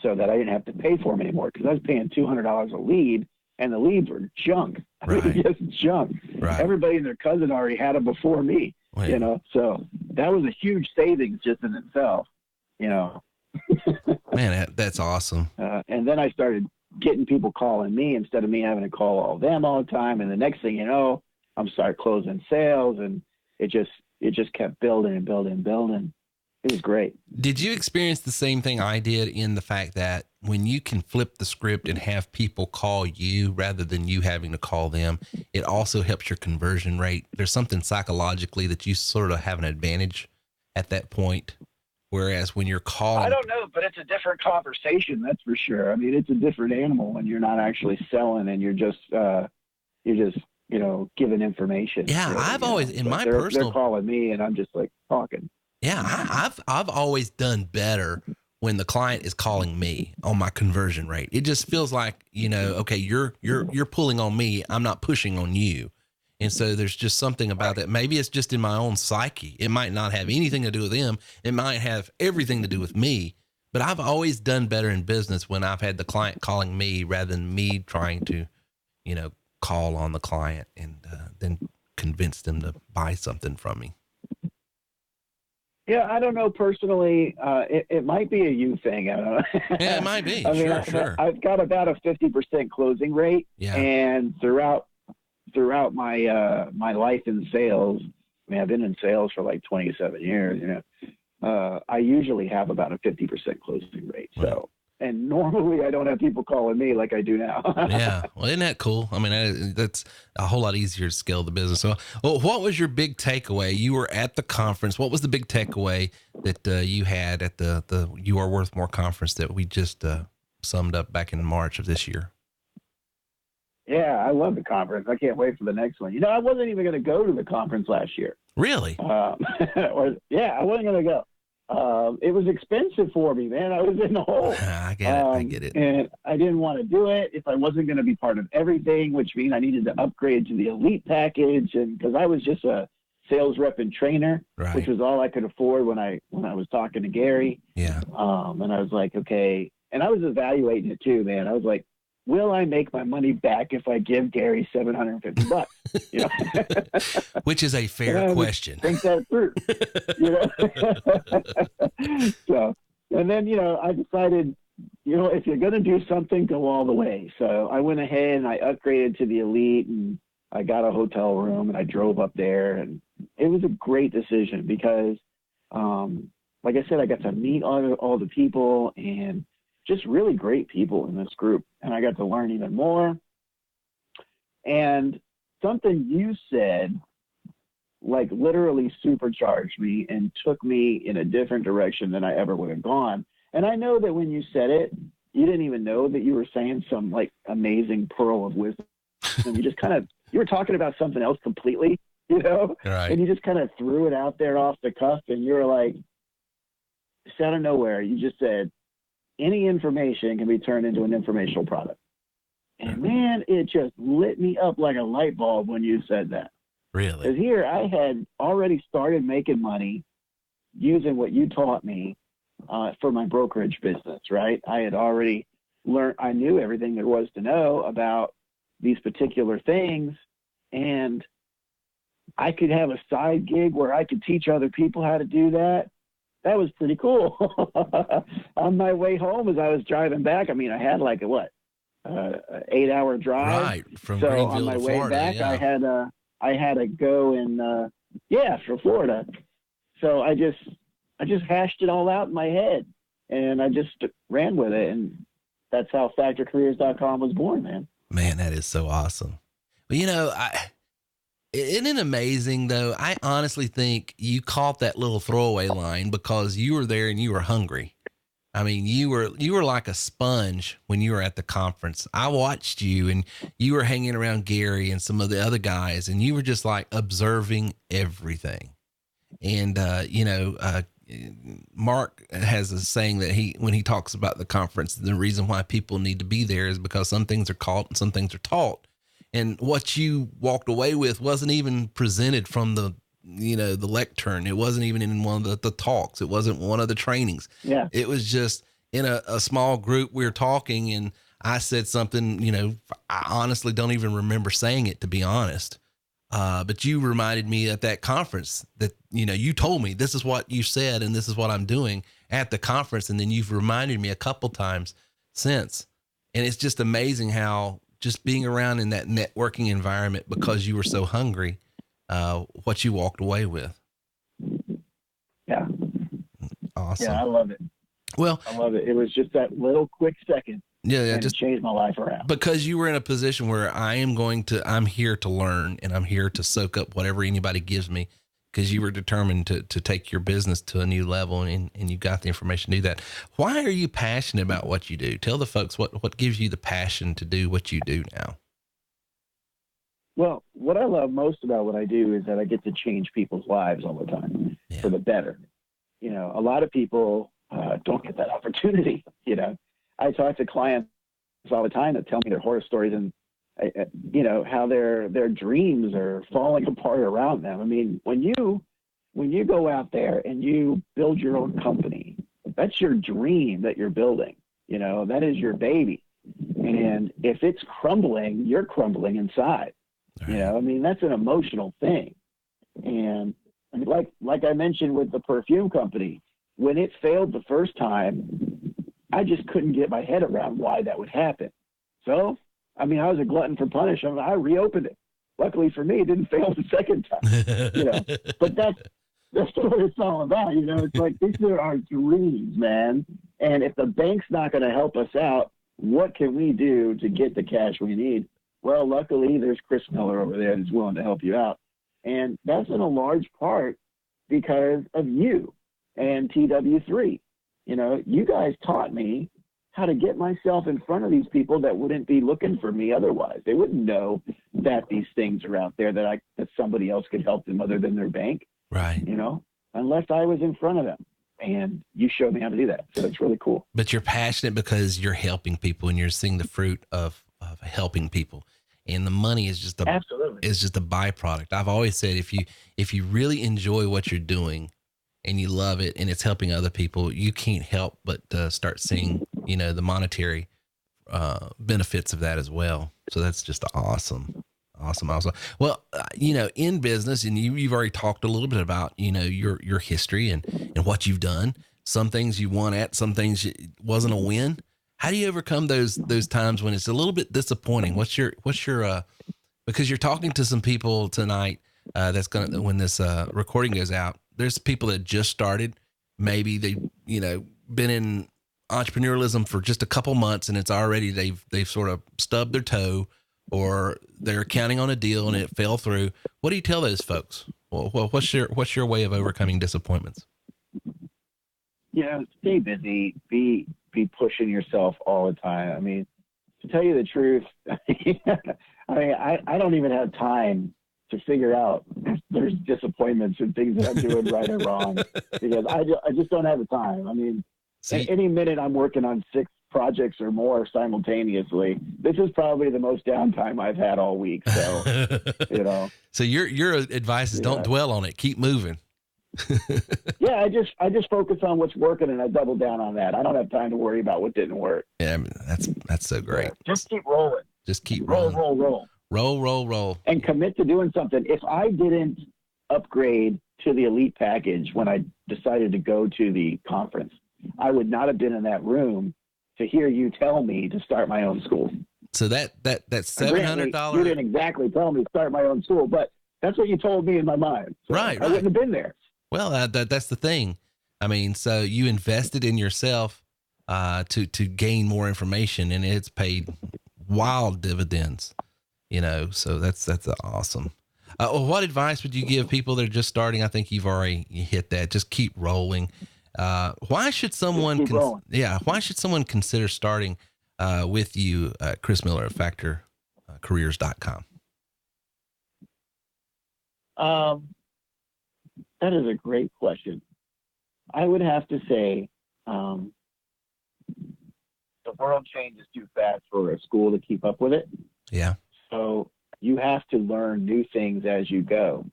[SPEAKER 9] so that I didn't have to pay for them anymore because I was paying $200 a lead and the leads were junk.
[SPEAKER 5] Right.
[SPEAKER 9] Just junk.
[SPEAKER 5] Right.
[SPEAKER 9] Everybody and their cousin already had them before me, so that was a huge savings just in itself,
[SPEAKER 5] Man, that's awesome.
[SPEAKER 9] And then I started getting people calling me instead of me having to call all them all the time. And the next thing you know, I'm start closing sales and it just kept building and building and building. It was great.
[SPEAKER 5] Did you experience the same thing I did in the fact that when you can flip the script and have people call you rather than you having to call them, it also helps your conversion rate? There's something psychologically that you sort of have an advantage at that point. Whereas when you're calling,
[SPEAKER 9] I don't know, but it's a different conversation. That's for sure. It's a different animal when you're not actually selling and you're just giving information.
[SPEAKER 5] Yeah.
[SPEAKER 9] Really,
[SPEAKER 5] I've always, in my
[SPEAKER 9] they're
[SPEAKER 5] personal,
[SPEAKER 9] calling me and I'm just like talking.
[SPEAKER 5] Yeah, I've always done better when the client is calling me on my conversion rate. It just feels like, okay, you're pulling on me. I'm not pushing on you. And so there's just something about that. Maybe it's just in my own psyche. It might not have anything to do with them. It might have everything to do with me. But I've always done better in business when I've had the client calling me rather than me trying to, call on the client and then convince them to buy something from me.
[SPEAKER 9] Yeah, I don't know personally. It might be a you thing. I don't know.
[SPEAKER 5] Yeah, it might be. Sure.
[SPEAKER 9] I've got about a 50% closing rate, and throughout my my life in sales, I've been in sales for like 27 years. I usually have about a 50% closing rate.
[SPEAKER 5] Right.
[SPEAKER 9] So, and normally I don't have people calling me like I do now.
[SPEAKER 5] Yeah. Well, isn't that cool? That's a whole lot easier to scale the business. So, what was your big takeaway? You were at the conference. What was the big takeaway that you had at the You Are Worth More conference that we just summed up back in March of this year?
[SPEAKER 9] Yeah, I love the conference. I can't wait for the next one. I wasn't even going to go to the conference last year.
[SPEAKER 5] Really?
[SPEAKER 9] I wasn't going to go. It was expensive for me, man. I was in the hole.
[SPEAKER 5] I get it.
[SPEAKER 9] And I didn't want to do it if I wasn't going to be part of everything, which means I needed to upgrade to the elite package. And because I was just a sales rep and trainer, which was all I could afford when I was talking to Gary.
[SPEAKER 5] Yeah.
[SPEAKER 9] And I was like, okay. And I was evaluating it too, man. I was like, will I make my money back if I give Gary $750?
[SPEAKER 5] Which is a fair question.
[SPEAKER 9] Think that through. So, and then, I decided, if you're going to do something, go all the way. So I went ahead and I upgraded to the elite and I got a hotel room and I drove up there, and it was a great decision because, like I said, I got to meet all the people and just really great people in this group. And I got to learn even more. And something you said, like, literally supercharged me and took me in a different direction than I ever would have gone. And I know that when you said it, you didn't even know that you were saying some like amazing pearl of wisdom. And you were talking about something else completely, you know?
[SPEAKER 5] Right.
[SPEAKER 9] And you just kind of threw it out there off the cuff, and you were like, just out of nowhere, you just said, any information can be turned into an informational product. And man, it just lit me up like a light bulb when you said that.
[SPEAKER 5] Really?
[SPEAKER 9] Because here I had already started making money using what you taught me for my brokerage business, right? I had already learned, I knew everything there was to know about these particular things. And I could have a side gig where I could teach other people how to do that. That was pretty cool. On my way home, as I was driving back, I mean, I had like a 8-hour drive.
[SPEAKER 5] Right. From
[SPEAKER 9] so
[SPEAKER 5] Greenville
[SPEAKER 9] on my
[SPEAKER 5] to
[SPEAKER 9] way
[SPEAKER 5] Florida,
[SPEAKER 9] back,
[SPEAKER 5] yeah.
[SPEAKER 9] I had to go and from Florida. So I just hashed it all out in my head, and I just ran with it, and that's how factorcareers.com was born, man.
[SPEAKER 5] Man, that is so awesome. Well, you know, isn't it amazing though? I honestly think you caught that little throwaway line because you were there and you were hungry. I mean, you were like a sponge when you were at the conference. I watched you, and you were hanging around Gary and some of the other guys, and you were just like observing everything. And, Mark has a saying that when he talks about the conference, the reason why people need to be there is because some things are caught and some things are taught. And what you walked away with wasn't even presented from the lectern. It wasn't even in one of the talks. It wasn't one of the trainings.
[SPEAKER 9] Yeah.
[SPEAKER 5] It was just in a small group. We were talking, and I said something, I honestly don't even remember saying it, to be honest. But you reminded me at that conference that, you told me this is what you said, and this is what I'm doing at the conference. And then you've reminded me a couple times since. And it's just amazing how just being around in that networking environment, because you were so hungry, what you walked away with.
[SPEAKER 9] Yeah.
[SPEAKER 5] Awesome.
[SPEAKER 9] Yeah, I love it.
[SPEAKER 5] Well,
[SPEAKER 9] I love it. It was just that little quick second.
[SPEAKER 5] Yeah,
[SPEAKER 9] and
[SPEAKER 5] just
[SPEAKER 9] it changed my life around.
[SPEAKER 5] Because you were in a position where I'm here to learn, and I'm here to soak up whatever anybody gives me, because you were determined to take your business to a new level, and you got the information to do that. Why are you passionate about what you do? Tell the folks what gives you the passion to do what you do now.
[SPEAKER 9] Well, what I love most about what I do is that I get to change people's lives all the time for the better. A lot of people don't get that opportunity. I talk to clients all the time that tell me their horror stories and, how their dreams are falling apart around them. I mean, when you go out there and you build your own company, that's your dream that you're building. That is your baby. And if it's crumbling, you're crumbling inside. Right. That's an emotional thing. And like I mentioned with the perfume company, when it failed the first time, I just couldn't get my head around why that would happen. So, I was a glutton for punishment. I reopened it. Luckily for me, it didn't fail the second time. But that's what it's all about. It's like, these are our dreams, man. And if the bank's not going to help us out, what can we do to get the cash we need? Well, luckily, there's Chris Miller over there that's willing to help you out. And that's in a large part because of you and TW3. You guys taught me how to get myself in front of these people that wouldn't be looking for me otherwise. They wouldn't know that these things are out there that somebody else could help them other than their bank.
[SPEAKER 5] Right.
[SPEAKER 9] Unless I was in front of them. And you showed me how to do that. So it's really cool.
[SPEAKER 5] But you're passionate because you're helping people, and you're seeing the fruit of helping people. And the money is just a byproduct. I've always said, if you really enjoy what you're doing and you love it and it's helping other people, you can't help but start seeing, the monetary benefits of that as well. So that's just awesome. Well, in business, and you've already talked a little bit about, your history and what you've done. Some things you won at, some things it wasn't a win. How do you overcome those times when it's a little bit disappointing? What's your because you're talking to some people tonight, when this recording goes out, there's people that just started, maybe they, been in entrepreneurialism for just a couple months and it's already, they've sort of stubbed their toe, or they're counting on a deal and it fell through. What do you tell those folks? Well, what's your way of overcoming disappointments?
[SPEAKER 9] Stay busy, be pushing yourself all the time. I mean, to tell you the truth, I don't even have time to figure out if there's disappointments and things that I'm doing right or wrong, because I just don't have the time. I mean, any minute I'm working on 6 projects or more simultaneously. This is probably the most downtime I've had all week. So,
[SPEAKER 5] So your advice is don't dwell on it. Keep moving.
[SPEAKER 9] I just focus on what's working and I double down on that. I don't have time to worry about what didn't work.
[SPEAKER 5] Yeah, I mean, that's so great.
[SPEAKER 9] Just keep rolling.
[SPEAKER 5] Just keep rolling. Roll.
[SPEAKER 9] And commit to doing something. If I didn't upgrade to the elite package when I decided to go to the conference, I would not have been in that room to hear you tell me to start my own school.
[SPEAKER 5] So that's $700.
[SPEAKER 9] You didn't exactly tell me to start my own school, but that's what you told me in my mind. So
[SPEAKER 5] right.
[SPEAKER 9] I wouldn't have been there.
[SPEAKER 5] Well, that's the thing. I mean, so you invested in yourself to gain more information, and it's paid wild dividends. So that's awesome. What advice would you give people that are just starting? I think you've already hit that. Just keep rolling. Why should someone why should someone consider starting with you, Chris Miller at factorcareers.com?
[SPEAKER 9] That is a great question. I would have to say the world changes too fast for a school to keep up with it.
[SPEAKER 5] Yeah.
[SPEAKER 9] So you have to learn new things as you go.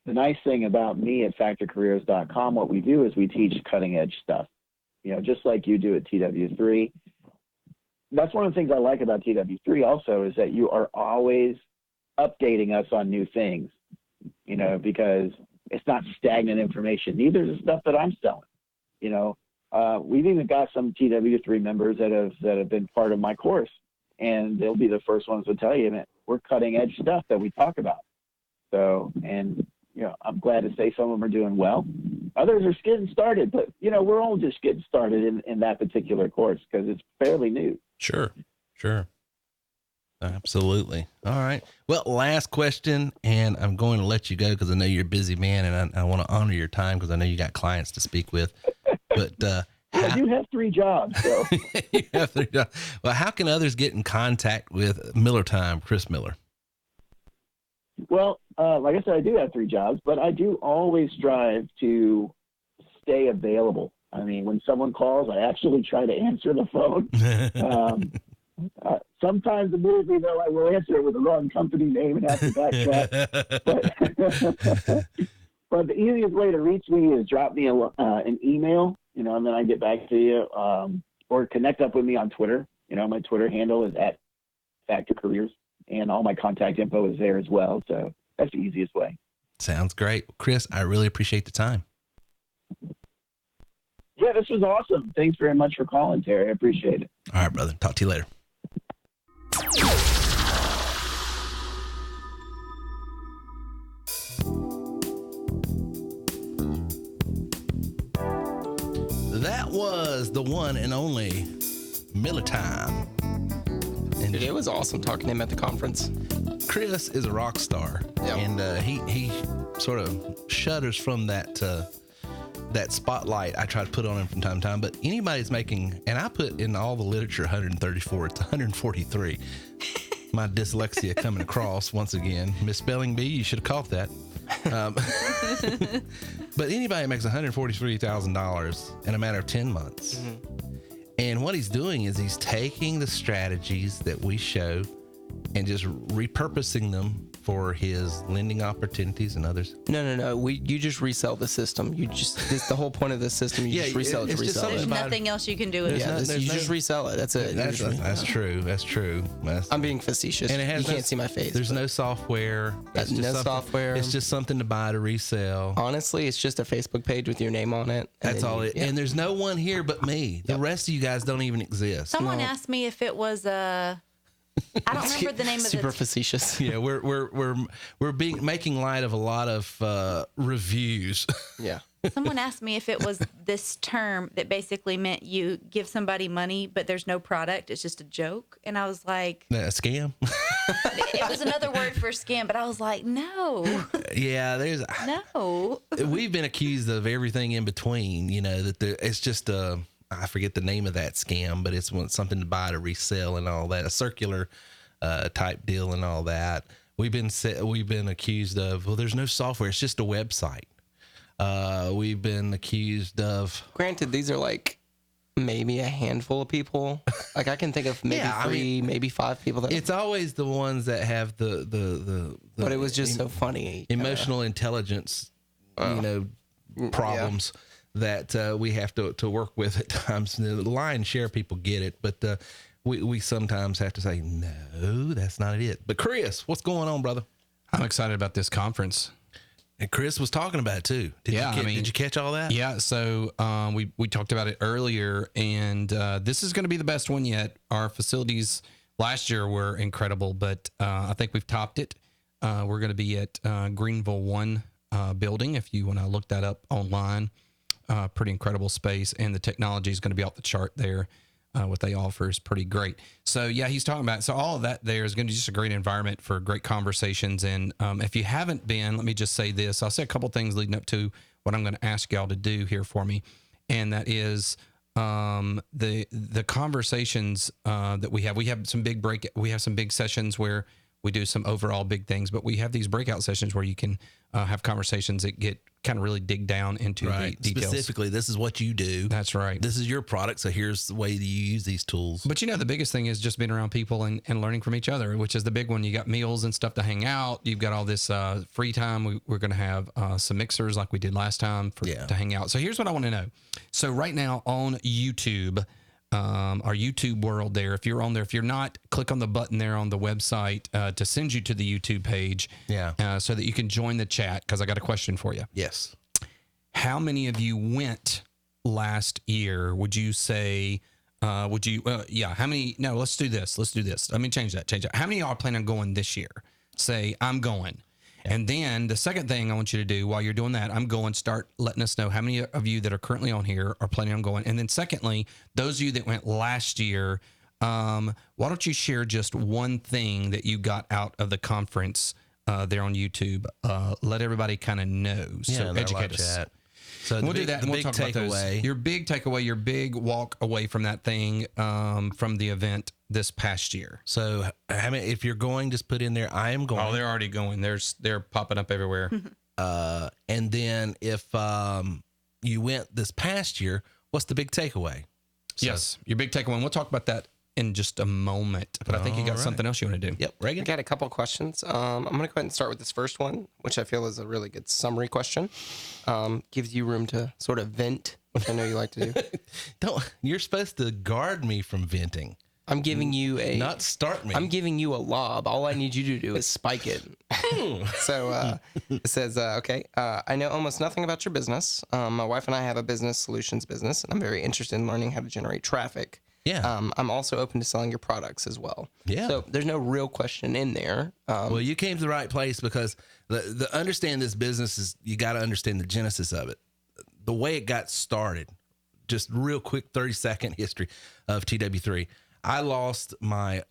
[SPEAKER 9] The nice thing about me at factorcareers.com, what we do is we teach cutting edge stuff, just like you do at TW3. That's one of the things I like about TW3 also, is that you are always updating us on new things, because it's not stagnant information. Neither is the stuff that I'm selling. We've even got some TW3 members that have been part of my course, and they'll be the first ones to tell you that we're cutting edge stuff that we talk about. So, and I'm glad to say some of them are doing well. Others are getting started, but we're all just getting started in that particular course because it's fairly new.
[SPEAKER 5] Sure. Absolutely. All right. Well, last question, and I'm going to let you go because I know you're a busy man, and I want to honor your time because I know you got clients to speak with. But
[SPEAKER 9] you have 3 jobs. So.
[SPEAKER 5] You have 3 jobs. Well, how can others get in contact with Miller Time, Chris Miller?
[SPEAKER 9] Well, like I said, I do have 3 jobs, but I do always strive to stay available. I mean, when someone calls, I actually try to answer the phone. Sometimes, admittedly, though, I will answer it with the wrong company name and have to backtrack. But the easiest way to reach me is drop me an email, and then I get back to you, or connect up with me on Twitter. My Twitter handle is @FactorCareers, and all my contact info is there as well. So that's the easiest way.
[SPEAKER 5] Sounds great. Chris, I really appreciate the time.
[SPEAKER 9] Yeah, this was awesome. Thanks very much for calling, Terry. I appreciate it.
[SPEAKER 5] All right, brother. Talk to you later. That was the one and only Miller Time.
[SPEAKER 6] And it was awesome talking to him at the conference.
[SPEAKER 5] Chris is a rock star, and he sort of shudders from that spotlight I try to put on him from time to time. But anybody's making, and I put in all the literature 134, it's 143. My dyslexia coming across once again. Misspelling bee, you should have caught that. But anybody makes $143,000 in a matter of 10 months. Mm-hmm. And what he's doing is he's taking the strategies that we show and just repurposing them for his lending opportunities and others.
[SPEAKER 6] No. You just resell the system. It's the whole point of the system. You just resell it to resell it.
[SPEAKER 7] There's nothing else you can do with it.
[SPEAKER 6] You just resell it. That's it.
[SPEAKER 5] That's true.
[SPEAKER 6] I'm being facetious. And you can't see my face.
[SPEAKER 5] There's no software.
[SPEAKER 6] No software.
[SPEAKER 5] It's just something to buy to resell.
[SPEAKER 6] Honestly, it's just a Facebook page with your name on it.
[SPEAKER 5] That's all it. Yeah. And there's no one here but me. The rest of you guys don't even exist.
[SPEAKER 7] Someone asked me if it was a I don't remember the name of
[SPEAKER 6] Super
[SPEAKER 7] the.
[SPEAKER 6] facetious.
[SPEAKER 5] Yeah, we're making light of a lot of reviews.
[SPEAKER 6] Yeah.
[SPEAKER 7] Someone asked me if it was this term that basically meant you give somebody money, but there's no product. It's just a joke. And I was like,
[SPEAKER 5] A scam.
[SPEAKER 7] it was another word for scam, but I was like, no,
[SPEAKER 5] Yeah, there's.
[SPEAKER 7] no.
[SPEAKER 5] We've been accused of everything in between. You know it's just I forget the name of that scam, but it's something to buy to resell and all that, a circular type deal and all that. We've been accused of, well, there's no software. It's just a website. We've been accused of.
[SPEAKER 6] Granted, these are like maybe a handful of people. Like I can think of maybe three, maybe 5 people. That
[SPEAKER 5] It's always the ones that have the
[SPEAKER 6] but it was just so funny.
[SPEAKER 5] Emotional intelligence, problems that we have to work with at times. The lion's share of people get it, but we sometimes have to say, no, that's not it. But Chris, what's going on, brother?
[SPEAKER 8] I'm excited about this conference.
[SPEAKER 5] And Chris was talking about it too. Did you catch all that?
[SPEAKER 8] Yeah. So we talked about it earlier, and this is going to be the best one yet. Our facilities last year were incredible, but I think we've topped it. We're going to be at Greenville 1 building. If you want to look that up online, pretty incredible space, and the technology is going to be off the chart there. What they offer is pretty great. So yeah, he's talking about, so all of that there is going to be just a great environment for great conversations. And if you haven't been, let me just say this. I'll say a couple things leading up to what I'm going to ask y'all to do here for me. And that is the conversations that we have some big sessions where we do some overall big things, but we have these breakout sessions where you can have conversations that get kind of really dig down into the details.
[SPEAKER 5] Specifically, this is what you do.
[SPEAKER 8] That's right.
[SPEAKER 5] This is your product, so here's the way you use these tools.
[SPEAKER 8] But the biggest thing is just being around people and learning from each other, which is the big one. You got meals and stuff to hang out. You've got all this free time. We're going to have some mixers like we did last time to hang out. So here's what I want to know. So right now on YouTube, our YouTube world there, if you're on there, if you're not, click on the button there on the website to send you to the YouTube page so that you can join the chat, because I got a question for you.
[SPEAKER 5] Yes.
[SPEAKER 8] How many of you went last year? Would you say, how many? No, let's do this. Let me change that. How many of y'all plan on going this year? Say, I'm going. And then the second thing I want you to do while you're doing that, start letting us know how many of you that are currently on here are planning on going. And then secondly, those of you that went last year, why don't you share just one thing that you got out of the conference there on YouTube? Let everybody kind of know. So educate us.
[SPEAKER 5] Chat. So
[SPEAKER 8] we'll do that. And we'll talk about those. Your big takeaway, your big walk away from that thing, from the event this past year.
[SPEAKER 5] So, if you're going, just put in there, I am going.
[SPEAKER 8] Oh, they're already going. They're popping up everywhere.
[SPEAKER 5] And then if you went this past year, what's the big takeaway?
[SPEAKER 8] Yes, your big takeaway. And we'll talk about that in just a moment. But I think you got something else you want to do.
[SPEAKER 5] Yep, Reagan.
[SPEAKER 6] I got a couple of questions. I'm going to go ahead and start with this first one, which I feel is a really good summary question. Gives you room to sort of vent, which I know you like to do.
[SPEAKER 5] You're supposed to guard me from venting.
[SPEAKER 6] I'm giving you
[SPEAKER 5] not start me.
[SPEAKER 6] I'm giving you a lob. All I need you to do is spike it. So it says, I know almost nothing about your business. My wife and I have a business solutions business, and I'm very interested in learning how to generate traffic.
[SPEAKER 5] Yeah.
[SPEAKER 6] I'm also open to selling your products as well.
[SPEAKER 5] Yeah.
[SPEAKER 6] So there's no real question in there.
[SPEAKER 5] Well, you came to the right place, because the understand this business is, you got to understand the genesis of it, the way it got started. Just real quick, 30-second history of TW3. I lost my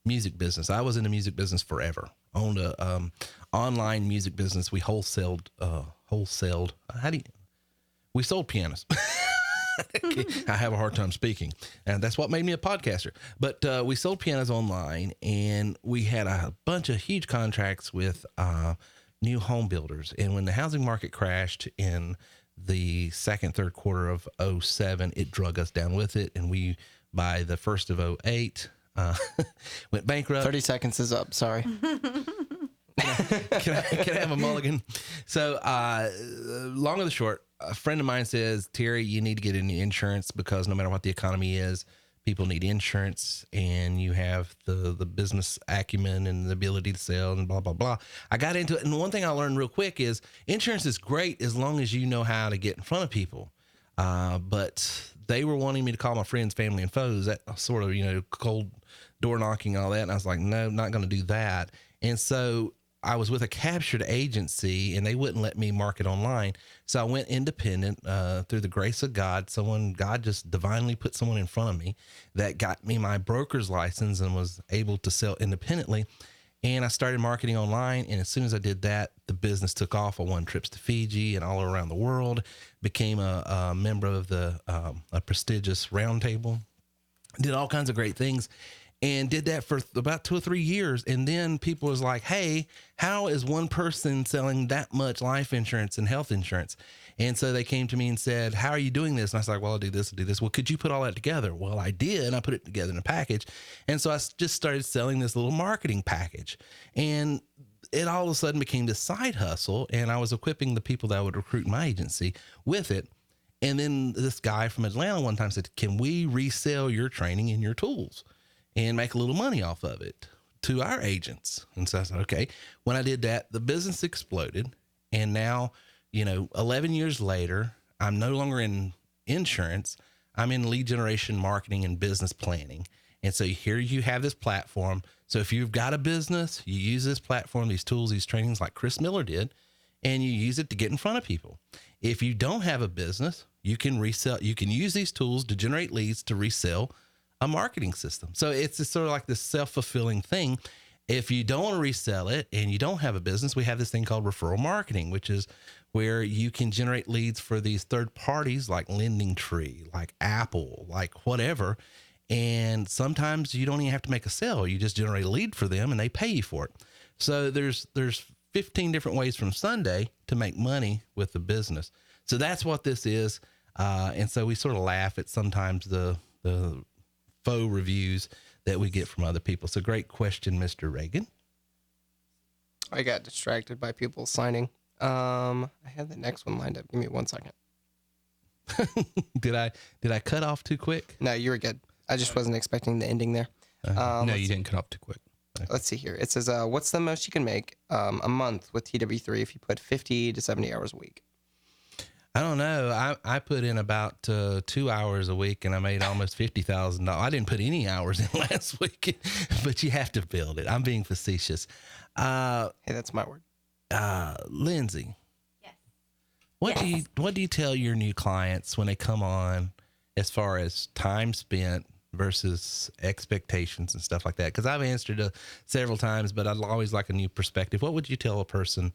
[SPEAKER 5] music business. I was in the music business forever. Owned a online music business. We wholesaled. We sold pianos. I have a hard time speaking, and that's what made me a podcaster. But we sold pianos online, and we had a bunch of huge contracts with new home builders. And when the housing market crashed in the third quarter of 2007, it drug us down with it, and we, by the first of 2008, went bankrupt.
[SPEAKER 6] 30 seconds is up. Sorry.
[SPEAKER 5] Can I have a mulligan? So, long or the short, a friend of mine says, Terry, you need to get into insurance, because no matter what the economy is, people need insurance, and you have the business acumen and the ability to sell and blah, blah, blah. I got into it. And one thing I learned real quick is insurance is great as long as you know how to get in front of people. But they were wanting me to call my friends, family, and foes. That sort of, cold door knocking, all that. And I was like, no, not going to do that. And so I was with a captured agency, and they wouldn't let me market online. So I went independent through the grace of God. God just divinely put someone in front of me that got me my broker's license and was able to sell independently. And I started marketing online. And as soon as I did that, the business took off. I won trips to Fiji and all around the world, became a member of a prestigious roundtable, did all kinds of great things, and did that for about 2 or 3 years. And then people was like, hey, how is one person selling that much life insurance and health insurance? And so they came to me and said, how are you doing this? And I was like, well, I'll do this, I'll do this. Well, could you put all that together? Well, I did. And I put it together in a package. And so I just started selling this little marketing package. And it all of a sudden became this side hustle. And I was equipping the people that would recruit my agency with it. And then this guy from Atlanta one time said, can we resell your training and your tools and make a little money off of it to our agents? And so I said, okay. When I did that, the business exploded. And now, 11 years later, I'm no longer in insurance. I'm in lead generation, marketing, and business planning. And so here you have this platform. So if you've got a business, you use this platform, these tools, these trainings like Chris Miller did, and you use it to get in front of people. If you don't have a business, you can resell. You can use these tools to generate leads to resell a marketing system. So it's just sort of like this self-fulfilling thing. If you don't want to resell it and you don't have a business, we have this thing called referral marketing, which is where you can generate leads for these third parties like Lending Tree, like Apple, like whatever. And sometimes you don't even have to make a sale. You just generate a lead for them and they pay you for it. So there's 15 different ways from Sunday to make money with the business. So that's what this is. And so we sort of laugh at sometimes the faux reviews that we get from other people. So great question, Mr. Reagan.
[SPEAKER 6] I got distracted by people signing. I had the next one lined up. Give me 1 second.
[SPEAKER 5] Did I cut off too quick?
[SPEAKER 6] No, you were good. I just wasn't expecting the ending there.
[SPEAKER 8] No, you didn't cut off too quick.
[SPEAKER 6] Let's see here. It says, what's the most you can make a month with TW3 if you put 50 to 70 hours a week?
[SPEAKER 5] I don't know. I put in about 2 hours a week and I made almost $50,000. I didn't put any hours in last week, but you have to build it. I'm being facetious.
[SPEAKER 6] Hey, that's my word.
[SPEAKER 5] Lindsay.
[SPEAKER 7] Yes.
[SPEAKER 5] What do you tell your new clients when they come on as far as time spent versus expectations and stuff like that? Because I've answered several times, but I'd always like a new perspective. What would you tell a person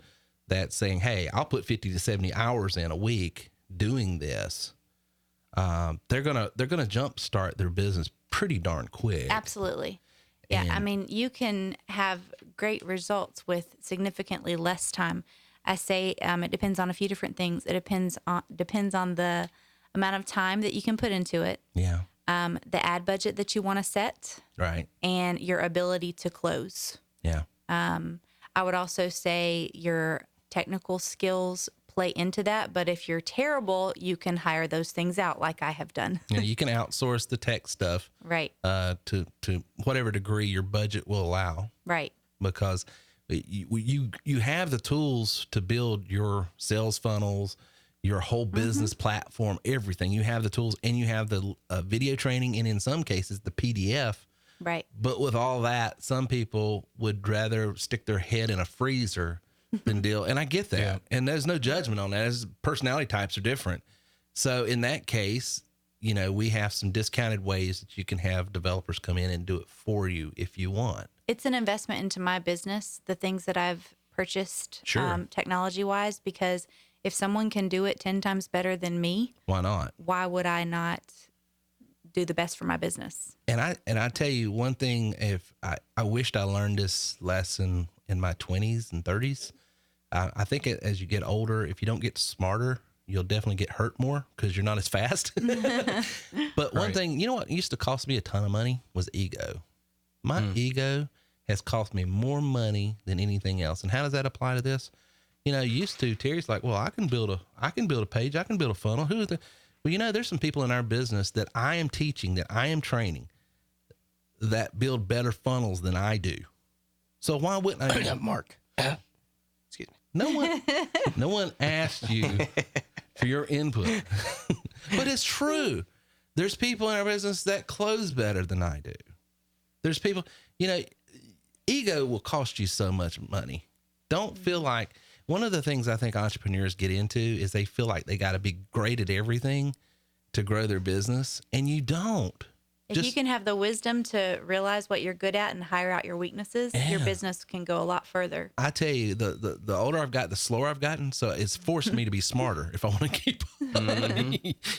[SPEAKER 5] that's saying, hey, I'll put 50 to 70 hours in a week doing this? They're gonna jumpstart their business pretty darn quick.
[SPEAKER 7] Absolutely. Yeah.
[SPEAKER 5] And
[SPEAKER 7] I mean, you can have great results with significantly less time. I say it depends on a few different things. It depends on the amount of time that you can put into it.
[SPEAKER 5] Yeah.
[SPEAKER 7] The ad budget that you want to set.
[SPEAKER 5] Right.
[SPEAKER 7] And your ability to close.
[SPEAKER 5] Yeah.
[SPEAKER 7] I would also say your technical skills play into that, but if you're terrible, you can hire those things out like I have done.
[SPEAKER 5] Yeah, you can outsource the tech stuff,
[SPEAKER 7] right?
[SPEAKER 5] To whatever degree your budget will allow,
[SPEAKER 7] right?
[SPEAKER 5] Because you have the tools to build your sales funnels, your whole business platform, everything. You have the tools, and you have the video training, and in some cases the PDF.
[SPEAKER 7] Right.
[SPEAKER 5] But with all that, some people would rather stick their head in a freezer than deal. And I get that. Yeah. And there's no judgment on that. As personality types are different. So in that case, we have some discounted ways that you can have developers come in and do it for you if you want.
[SPEAKER 7] It's an investment into my business, the things that I've purchased,
[SPEAKER 5] sure.
[SPEAKER 7] Technology wise, because if someone can do it 10 times better than me,
[SPEAKER 5] why not?
[SPEAKER 7] Why would I not do the best for my business?
[SPEAKER 5] And I tell you one thing, if I wished I learned this lesson in my 20s and 30s. I think as you get older, if you don't get smarter, you'll definitely get hurt more because you're not as fast. But one thing, what used to cost me a ton of money was ego. My ego has cost me more money than anything else. And how does that apply to this? Used to, Terry's like, well, I can build a page. I can build a funnel. Who is the? Well, there's some people in our business that I am teaching, that I am training, that build better funnels than I do. So why wouldn't I?
[SPEAKER 6] Mark. Excuse me.
[SPEAKER 5] No one asked you for your input, but it's true. There's people in our business that close better than I do. There's people, ego will cost you so much money. Don't feel like, one of the things I think entrepreneurs get into is they feel like they got to be great at everything to grow their business, and you don't.
[SPEAKER 7] If you can have the wisdom to realize what you're good at and hire out your weaknesses, your business can go a lot further.
[SPEAKER 5] I tell you, the older I've got, the slower I've gotten. So it's forced me to be smarter if I want to keep up.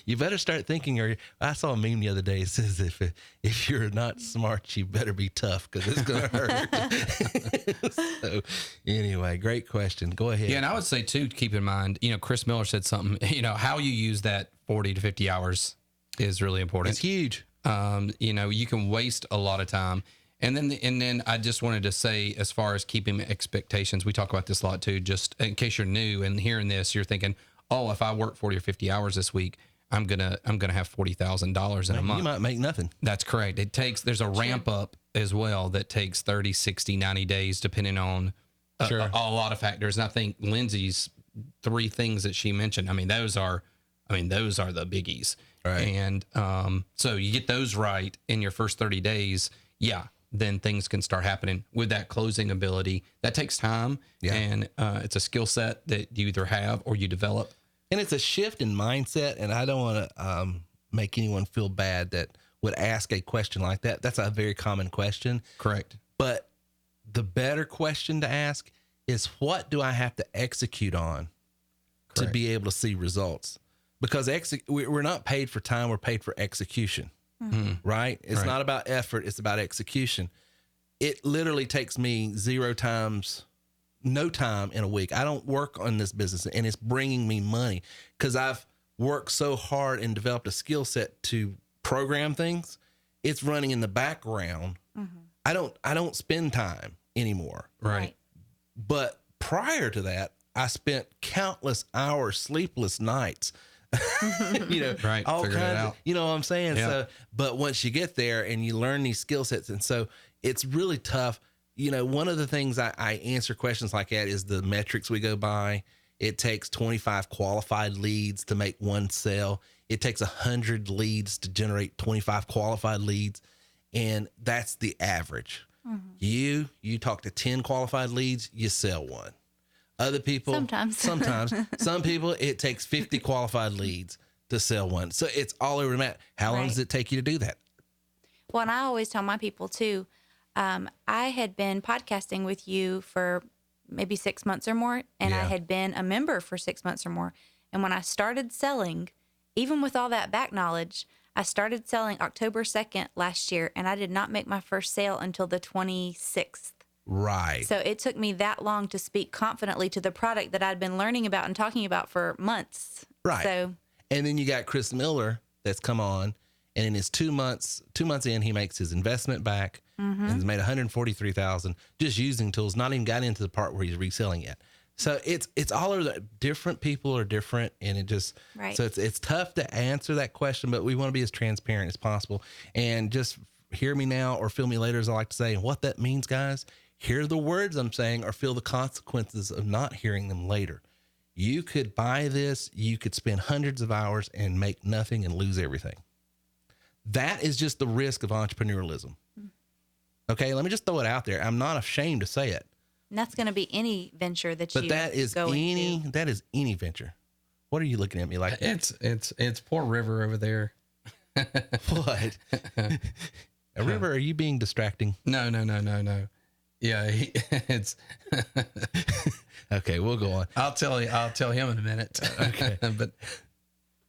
[SPEAKER 5] You better start thinking. Or I saw a meme the other day. It says, if you're not smart, you better be tough because it's going to hurt. So anyway, great question. Go ahead.
[SPEAKER 8] Yeah, and I would say, too, keep in mind, Chris Miller said something, how you use that 40 to 50 hours is really important.
[SPEAKER 5] It's huge.
[SPEAKER 8] You can waste a lot of time. And then I just wanted to say, as far as keeping expectations, we talk about this a lot too, just in case you're new and hearing this, you're thinking, oh, if I work 40 or 50 hours this week, I'm going to have $40,000 in a month.
[SPEAKER 5] You might make nothing.
[SPEAKER 8] That's correct. There's a ramp up as well that takes 30, 60, 90 days, depending on a lot of factors. And I think Lindsay's 3 things that she mentioned, those are the biggies.
[SPEAKER 5] Right.
[SPEAKER 8] And so you get those right in your first 30 days, then things can start happening with that closing ability. That takes time, and it's a skill set that you either have or you develop.
[SPEAKER 5] And it's a shift in mindset, and I don't want to make anyone feel bad that would ask a question like that. That's a very common question.
[SPEAKER 8] Correct.
[SPEAKER 5] But the better question to ask is, what do I have to execute on to be able to see results? Because we're not paid for time, we're paid for execution, right? It's not about effort, it's about execution. It literally takes me no time in a week. I don't work on this business, and it's bringing me money because I've worked so hard and developed a skill set to program things. It's running in the background. I don't spend time anymore.
[SPEAKER 8] Right.
[SPEAKER 5] But prior to that, I spent countless hours, sleepless nights,
[SPEAKER 8] right.
[SPEAKER 5] all
[SPEAKER 8] Figuring
[SPEAKER 5] kinds
[SPEAKER 8] it
[SPEAKER 5] of,
[SPEAKER 8] out.
[SPEAKER 5] you know what I'm saying?
[SPEAKER 8] Yeah.
[SPEAKER 5] So, but once you get there and you learn these skill sets, and so it's really tough. One of the things I answer questions like that is the metrics we go by. It takes 25 qualified leads to make one sale. It takes 100 leads to generate 25 qualified leads. And that's the average. You talk to 10 qualified leads, you sell one. Other people, sometimes, some people, it takes 50 qualified leads to sell one. So it's all over the map. How long does it take you to do that?
[SPEAKER 7] Well, and I always tell my people too, I had been podcasting with you for maybe 6 months or more, and I had been a member for 6 months or more. And when I started selling, even with all that back knowledge, I started selling October 2nd last year, and I did not make my first sale until the 26th.
[SPEAKER 5] Right.
[SPEAKER 7] So it took me that long to speak confidently to the product that I'd been learning about and talking about for months.
[SPEAKER 5] Right.
[SPEAKER 7] So,
[SPEAKER 5] and then you got Chris Miller that's come on, and in his 2 months in, he makes his investment back and has made $143,000 just using tools. Not even got into the part where he's reselling yet. So it's all over. Different people are different, and it just so it's tough to answer that question. But we want to be as transparent as possible, and just hear me now or feel me later, as I like to say. And what that means, guys, hear the words I'm saying or feel the consequences of not hearing them later. You could buy this, you could spend hundreds of hours and make nothing and lose everything. That is just the risk of entrepreneurialism. Okay, let me just throw it out there. I'm not ashamed to say it.
[SPEAKER 7] and that's going to be any venture that you
[SPEAKER 5] that is
[SPEAKER 7] go into.
[SPEAKER 5] That is any venture. What are you looking at me like?
[SPEAKER 8] It's poor River over there.
[SPEAKER 5] What? A River, are you being distracting?
[SPEAKER 8] No. Yeah, it's
[SPEAKER 5] okay. We'll go on.
[SPEAKER 8] I'll tell him in a minute.
[SPEAKER 5] Okay,
[SPEAKER 8] but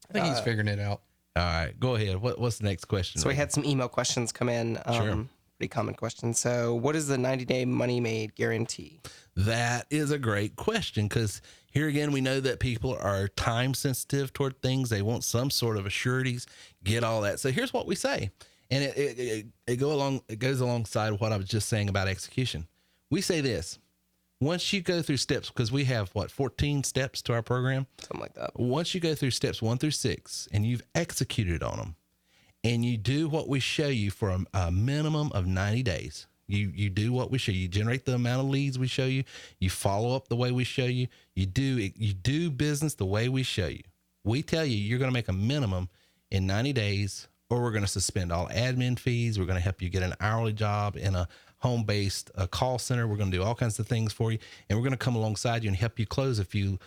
[SPEAKER 8] I think he's figuring it out.
[SPEAKER 5] All right, go ahead. What's the next question?
[SPEAKER 6] So we had some email questions come in.
[SPEAKER 5] Sure.
[SPEAKER 6] Pretty common question. So what is the 90-day money made guarantee?
[SPEAKER 5] That is a great question, because here again, we know that people are time sensitive toward things. They want some sort of assurities, get all that. So here's what we say. And it goes alongside what I was just saying about execution. We say this: once you go through steps, because we have 14 steps to our program,
[SPEAKER 6] something like that.
[SPEAKER 5] Once you go through steps 1 through 6 and you've executed on them, and you do what we show you for a minimum of 90 days, you do what we show you. You generate the amount of leads we show you. You follow up the way we show you. You do business the way we show you. We tell you you're going to make a minimum in 90 days or we're going to suspend all admin fees. We're going to help you get an hourly job in a home-based call center. We're going to do all kinds of things for you, and we're going to come alongside you and help you close a few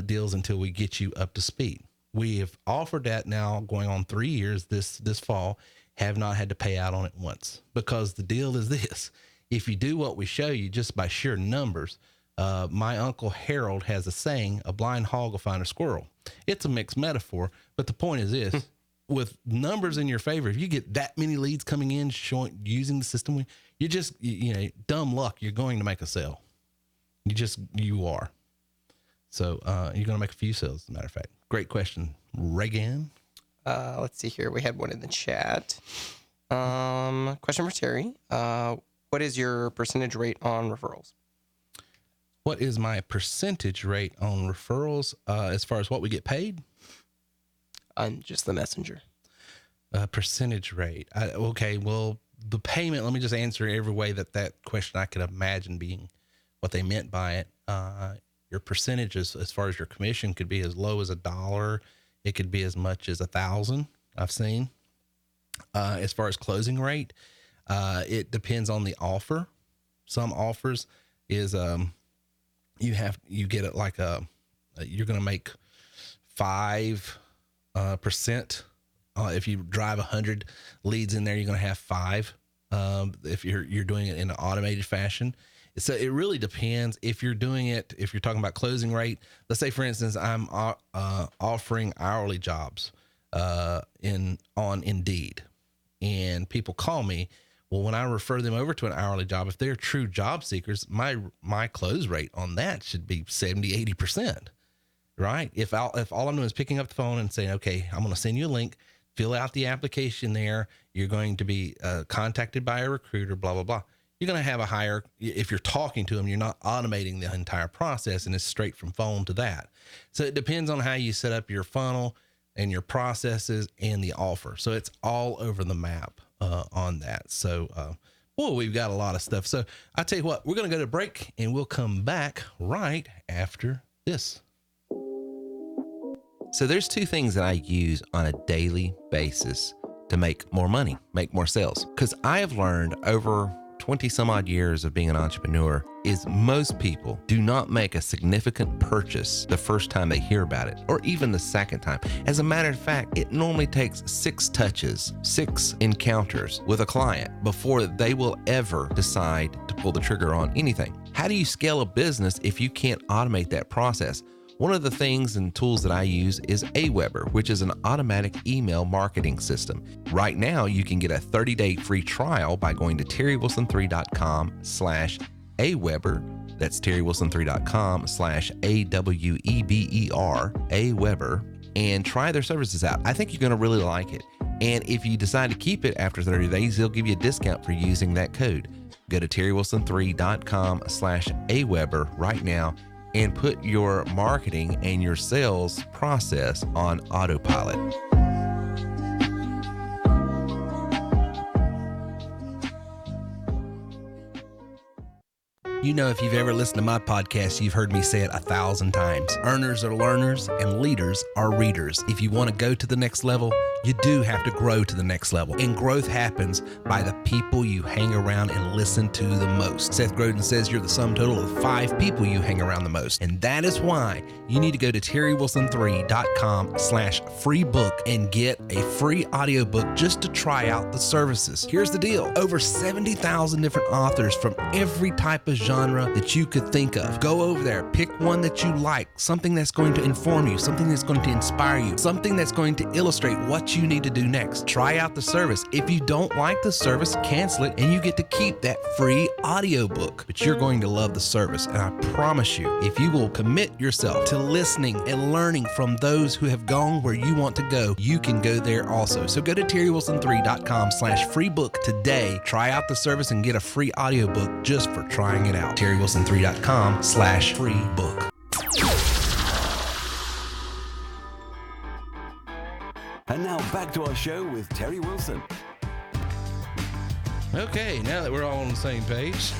[SPEAKER 5] deals until we get you up to speed. We have offered that now going on 3 years this fall, have not had to pay out on it once, because the deal is this. If you do what we show you just by sheer numbers, my Uncle Harold has a saying, a blind hog will find a squirrel. It's a mixed metaphor, but the point is this. With numbers in your favor, if you get that many leads coming in using the system, you just, dumb luck, you're going to make a sale. You are. So you're going to make a few sales, as a matter of fact. Great question, Reagan.
[SPEAKER 6] Let's see here. We had one in the chat. Question for Terry. What is your percentage rate on referrals?
[SPEAKER 5] What is my percentage rate on referrals as far as what we get paid?
[SPEAKER 6] On just the messenger.
[SPEAKER 5] Percentage rate. Okay, well, the payment, let me just answer every way that question I could imagine being what they meant by it. Your percentages, as far as your commission, could be as low as $1. It could be as much as 1,000. I've seen. As far as closing rate, it depends on the offer. Some offers is you get it like you're going to make 5%. If you drive 100 leads in there, you're going to have 5. If you're doing it in an automated fashion. So it really depends. If you're talking about closing rate, let's say for instance, I'm offering hourly jobs on Indeed, and people call me. Well, when I refer them over to an hourly job, if they're true job seekers, my close rate on that should be 70-80%. Right? If all I'm doing is picking up the phone and saying, okay, I'm going to send you a link, fill out the application there. You're going to be contacted by a recruiter, blah, blah, blah. You're going to have a higher, if you're talking to them, you're not automating the entire process, and it's straight from phone to that. So it depends on how you set up your funnel and your processes and the offer. So it's all over the map on that. So, we've got a lot of stuff. So I tell you what, we're going to go to break, and we'll come back right after this.
[SPEAKER 10] So there's 2 things that I use on a daily basis to make more money, make more sales. Because I have learned over 20 some odd years of being an entrepreneur is most people do not make a significant purchase the first time they hear about it, or even the second time. As a matter of fact, it normally takes 6 touches, 6 encounters with a client before they will ever decide to pull the trigger on anything. How do you scale a business if you can't automate that process? One of the things and tools that I use is Aweber, which is an automatic email marketing system. Right now, you can get a 30-day free trial by going to terrywilson3.com/Aweber. That's terrywilson3.com/AWEBER, Aweber, and try their services out. I think you're going to really like it. And if you decide to keep it after 30 days, they'll give you a discount for using that code. Go to terrywilson3.com/Aweber right now and put your marketing and your sales process on autopilot.
[SPEAKER 5] You know, if you've ever listened to my podcast, you've heard me say it 1,000 times. Earners are learners and leaders are readers. If you want to go to the next level, you do have to grow to the next level. And growth happens by the people you hang around and listen to the most. Seth Godin says you're the sum total of 5 people you hang around the most. And that is why you need to go to terrywilson3.com/free book and get a free audiobook just to try out the services. Here's the deal. Over 70,000 different authors from every type of genre that you could think of. Go over there, pick one that you like, something that's going to inform you, something that's going to inspire you, something that's going to illustrate what you need to do next. Try out the service. If you don't like the service, cancel it, and you get to keep that free audiobook. But you're going to love the service, and I promise you, if you will commit yourself to listening and learning from those who have gone where you want to go, you can go there also. So go to terrywilson3.com/free book today. Try out the service and get a free audiobook just for trying it out. terrywilson3.com/free book.
[SPEAKER 11] And now back to our show with Terry Wilson.
[SPEAKER 5] Okay, now that we're all on the same page,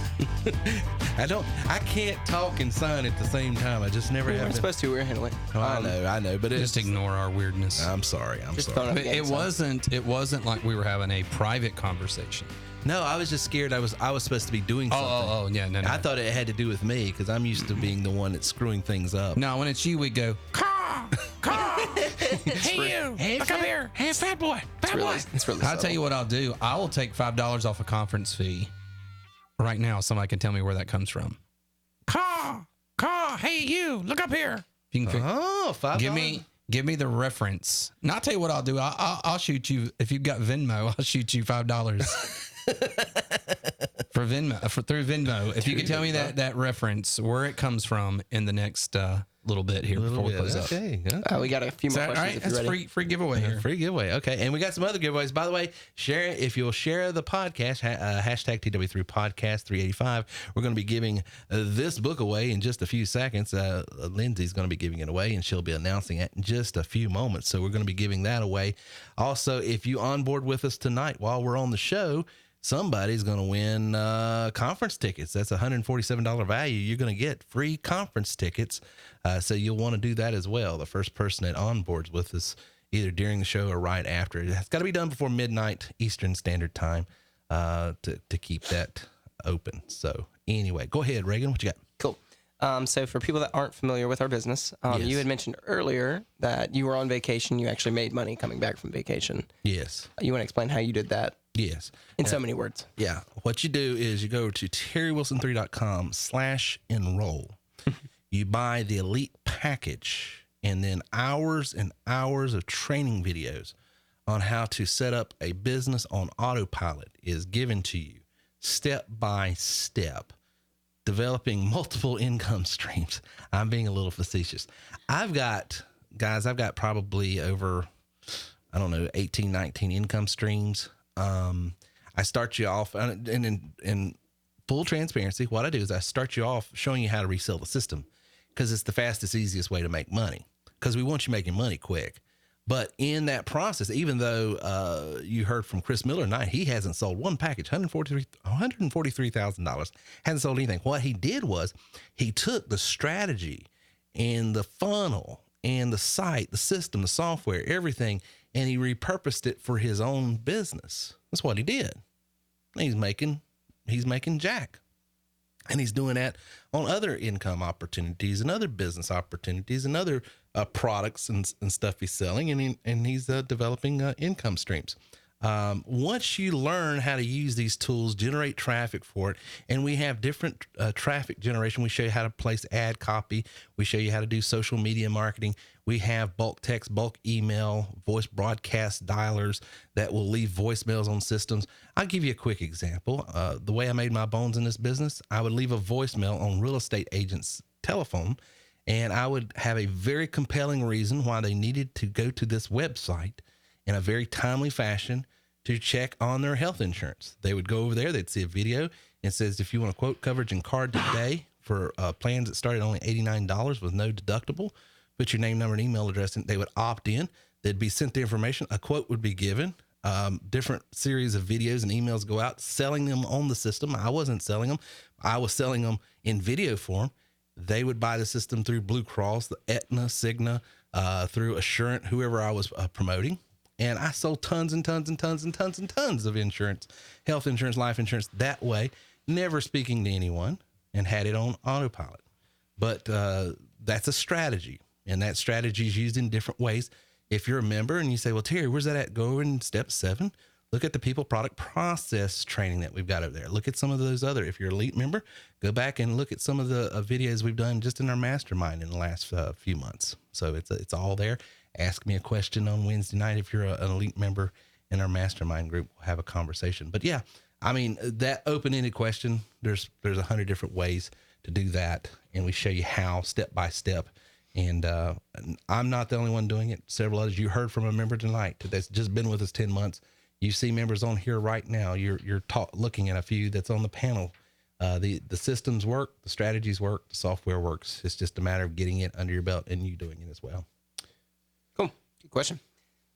[SPEAKER 5] I can't talk and sign at the same time. I just never
[SPEAKER 6] We
[SPEAKER 5] have.
[SPEAKER 6] weren't supposed to. We were handling.
[SPEAKER 5] Oh, I know, but
[SPEAKER 8] Just ignore our weirdness.
[SPEAKER 5] I'm sorry.
[SPEAKER 6] Phone
[SPEAKER 8] But it wasn't like we were having a private conversation.
[SPEAKER 5] No, I was just scared. I was supposed to be doing something.
[SPEAKER 8] Yeah, no.
[SPEAKER 5] I thought it had to do with me because I'm used to being the one that's screwing things up.
[SPEAKER 8] No, when it's you, we go, caw. Hey, you. Look up here. Hey, fat boy.
[SPEAKER 6] It's really
[SPEAKER 8] I'll tell you what I'll do. I will take $5 off a conference fee. Right now, somebody can tell me where that comes from. Caw. Hey, you. Look up here. If you can
[SPEAKER 5] $5.
[SPEAKER 8] Give me the reference. And I'll tell you what I'll do. I'll shoot you. If you've got Venmo, I'll shoot you $5 for Venmo through Venmo. If you can tell me that reference, where it comes from in the next little bit here before we close up.
[SPEAKER 5] Okay.
[SPEAKER 6] We got a few more questions.
[SPEAKER 8] All right,
[SPEAKER 6] if you're
[SPEAKER 8] that's
[SPEAKER 6] ready.
[SPEAKER 8] free giveaway here.
[SPEAKER 5] Free giveaway. Okay. And we got some other giveaways. By the way, if you'll share the podcast, hashtag TW3 podcast 385, we're going to be giving this book away in just a few seconds. Lindsay's going to be giving it away, and she'll be announcing it in just a few moments. So we're going to be giving that away. Also, if you onboard with us tonight while we're on the show, somebody's going to win conference tickets. That's $147 value. You're going to get free conference tickets. So you'll want to do that as well. The first person that onboards with us, either during the show or right after. It's got to be done before midnight Eastern Standard Time to keep that open. So anyway, go ahead, Reagan. What you got?
[SPEAKER 6] Cool. So for people that aren't familiar with our business, you had mentioned earlier that you were on vacation. You actually made money coming back from vacation.
[SPEAKER 5] Yes.
[SPEAKER 6] You want to explain how you did that?
[SPEAKER 5] Yes.
[SPEAKER 6] In so many words.
[SPEAKER 5] Yeah. What you do is you go to terrywilson3.com/enroll. You buy the elite package and then hours and hours of training videos on how to set up a business on autopilot is given to you step by step, developing multiple income streams. I'm being a little facetious. I've got probably over, 18, 19 income streams. I start you off and in full transparency, what I do is I start you off showing you how to resell the system because it's the fastest, easiest way to make money because we want you making money quick. But in that process, even though you heard from Chris Miller tonight, he hasn't sold one package, $143,000, hasn't sold anything. What he did was he took the strategy and the funnel and the site, the system, the software, everything, and he repurposed it for his own business. That's what he did. He's making jack. And he's doing that on other income opportunities and other business opportunities and other products and stuff he's selling. And he's developing income streams. Once you learn how to use these tools, generate traffic for it, and we have different traffic generation. We show you how to place ad copy. We show you how to do social media marketing. We have bulk text, bulk email, voice broadcast dialers that will leave voicemails on systems. I'll give you a quick example. The way I made my bones in this business, I would leave a voicemail on real estate agents' telephone, and I would have a very compelling reason why they needed to go to this website in a very timely fashion to check on their health insurance. They would go over there, they'd see a video, and it says, if you want to quote coverage and card today for plans that started only $89 with no deductible, put your name, number, and email address in. They would opt in. They'd be sent the information. A quote would be given. Different series of videos and emails go out, selling them on the system. I wasn't selling them. I was selling them in video form. They would buy the system through Blue Cross, the Aetna, Cigna, through Assurant, whoever I was promoting. And I sold tons and tons and tons and tons and tons of insurance, health insurance, life insurance that way, never speaking to anyone, and had it on autopilot. But that's a strategy, and that strategy is used in different ways. If you're a member and you say, well, Terry, where's that at? Go in step 7. Look at the people, product, process training that we've got over there. Look at some of those other. If you're an elite member, go back and look at some of the videos we've done just in our mastermind in the last few months. So it's all there. Ask me a question on Wednesday night. If you're an elite member in our mastermind group, we'll have a conversation. But yeah, I mean, that open-ended question, there's 100 different ways to do that. And we show you how step by step. And I'm not the only one doing it. Several others. You heard from a member tonight that's just been with us 10 months. You see members on here right now. You're looking at a few that's on the panel. The systems work, the strategies work, the software works. It's just a matter of getting it under your belt and you doing it as well.
[SPEAKER 6] Cool. Good question.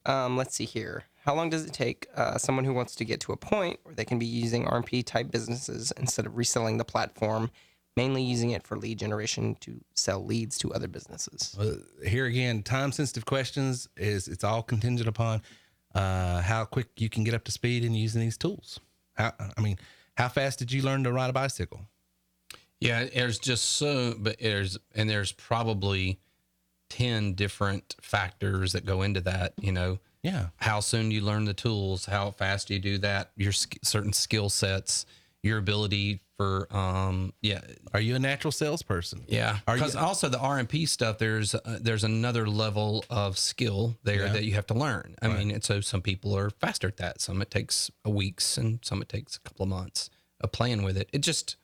[SPEAKER 6] Let's see here. How long does it take someone who wants to get to a point where they can be using RMP type businesses instead of reselling the platform mainly using it for lead generation to sell leads to other businesses.
[SPEAKER 5] Well, here again, time sensitive questions it's all contingent upon how quick you can get up to speed in using these tools. How fast did you learn to ride a bicycle?
[SPEAKER 8] Yeah, there's there's probably 10 different factors that go into that,
[SPEAKER 5] Yeah.
[SPEAKER 8] How soon you learn the tools, how fast you do that, your certain skill sets, your ability for,
[SPEAKER 5] Are you a natural salesperson?
[SPEAKER 8] Yeah. Because also the RMP stuff, there's another level of skill there that you have to learn. I mean, and so some people are faster at that. Some it takes weeks and some it takes a couple of months of playing with it. It just,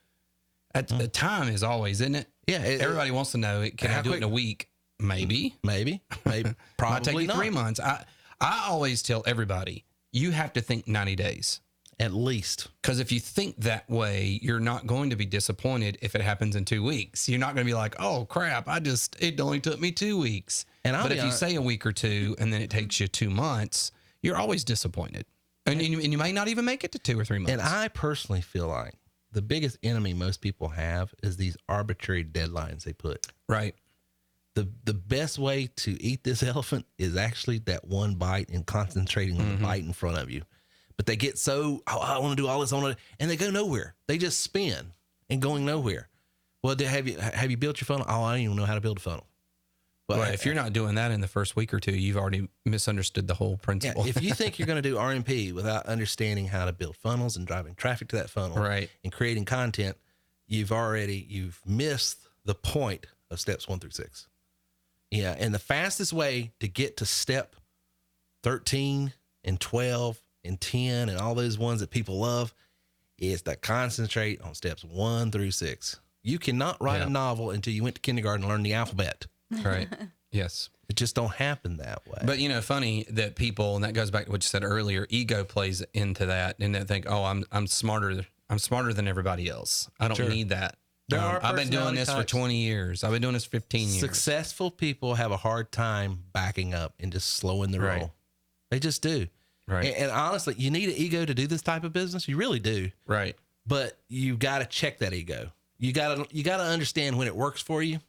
[SPEAKER 8] the time is always, isn't it?
[SPEAKER 5] Yeah.
[SPEAKER 8] Everybody wants to know, can I do it in a week? Maybe.
[SPEAKER 5] Maybe.
[SPEAKER 8] Probably might take you
[SPEAKER 5] not.
[SPEAKER 8] 3 months. I always tell everybody, you have to think 90 days.
[SPEAKER 5] At least.
[SPEAKER 8] Because if you think that way, you're not going to be disappointed if it happens in 2 weeks. You're not going to be like, oh, crap, it only took me 2 weeks. But if you say a week or two and then it takes you 2 months, you're always disappointed. And you may not even make it to 2 or 3 months.
[SPEAKER 5] And I personally feel like the biggest enemy most people have is these arbitrary deadlines they put.
[SPEAKER 8] Right.
[SPEAKER 5] The best way to eat this elephant is actually that one bite and concentrating on the bite in front of you. But they get so, I want to do all this, and they go nowhere. They just spin and going nowhere. Well, have you built your funnel? Oh, I don't even know how to build a funnel.
[SPEAKER 8] Well, if you're not doing that in the first week or two, you've already misunderstood the whole principle.
[SPEAKER 5] Yeah, if you think you're going to do RMP without understanding how to build funnels and driving traffic to that funnel,
[SPEAKER 8] right,
[SPEAKER 5] and creating content, you've missed the point of steps 1 through 6. Yeah, and the fastest way to get to step 13 and 12 and 10 and all those ones that people love is to concentrate on steps 1 through 6. You cannot write a novel until you went to kindergarten and learned the alphabet.
[SPEAKER 8] Right. Yes.
[SPEAKER 5] It just don't happen that way.
[SPEAKER 8] But funny that people, and that goes back to what you said earlier, ego plays into that, and they think, oh, I'm smarter than everybody else. I don't need that. I've been doing this for 20 years. I've been doing this 15 years.
[SPEAKER 5] Successful people have a hard time backing up and just slowing the roll. They just do.
[SPEAKER 8] Right.
[SPEAKER 5] And honestly, you need an ego to do this type of business. You really do.
[SPEAKER 8] Right.
[SPEAKER 5] But you got to check that ego. You got to understand when it works for you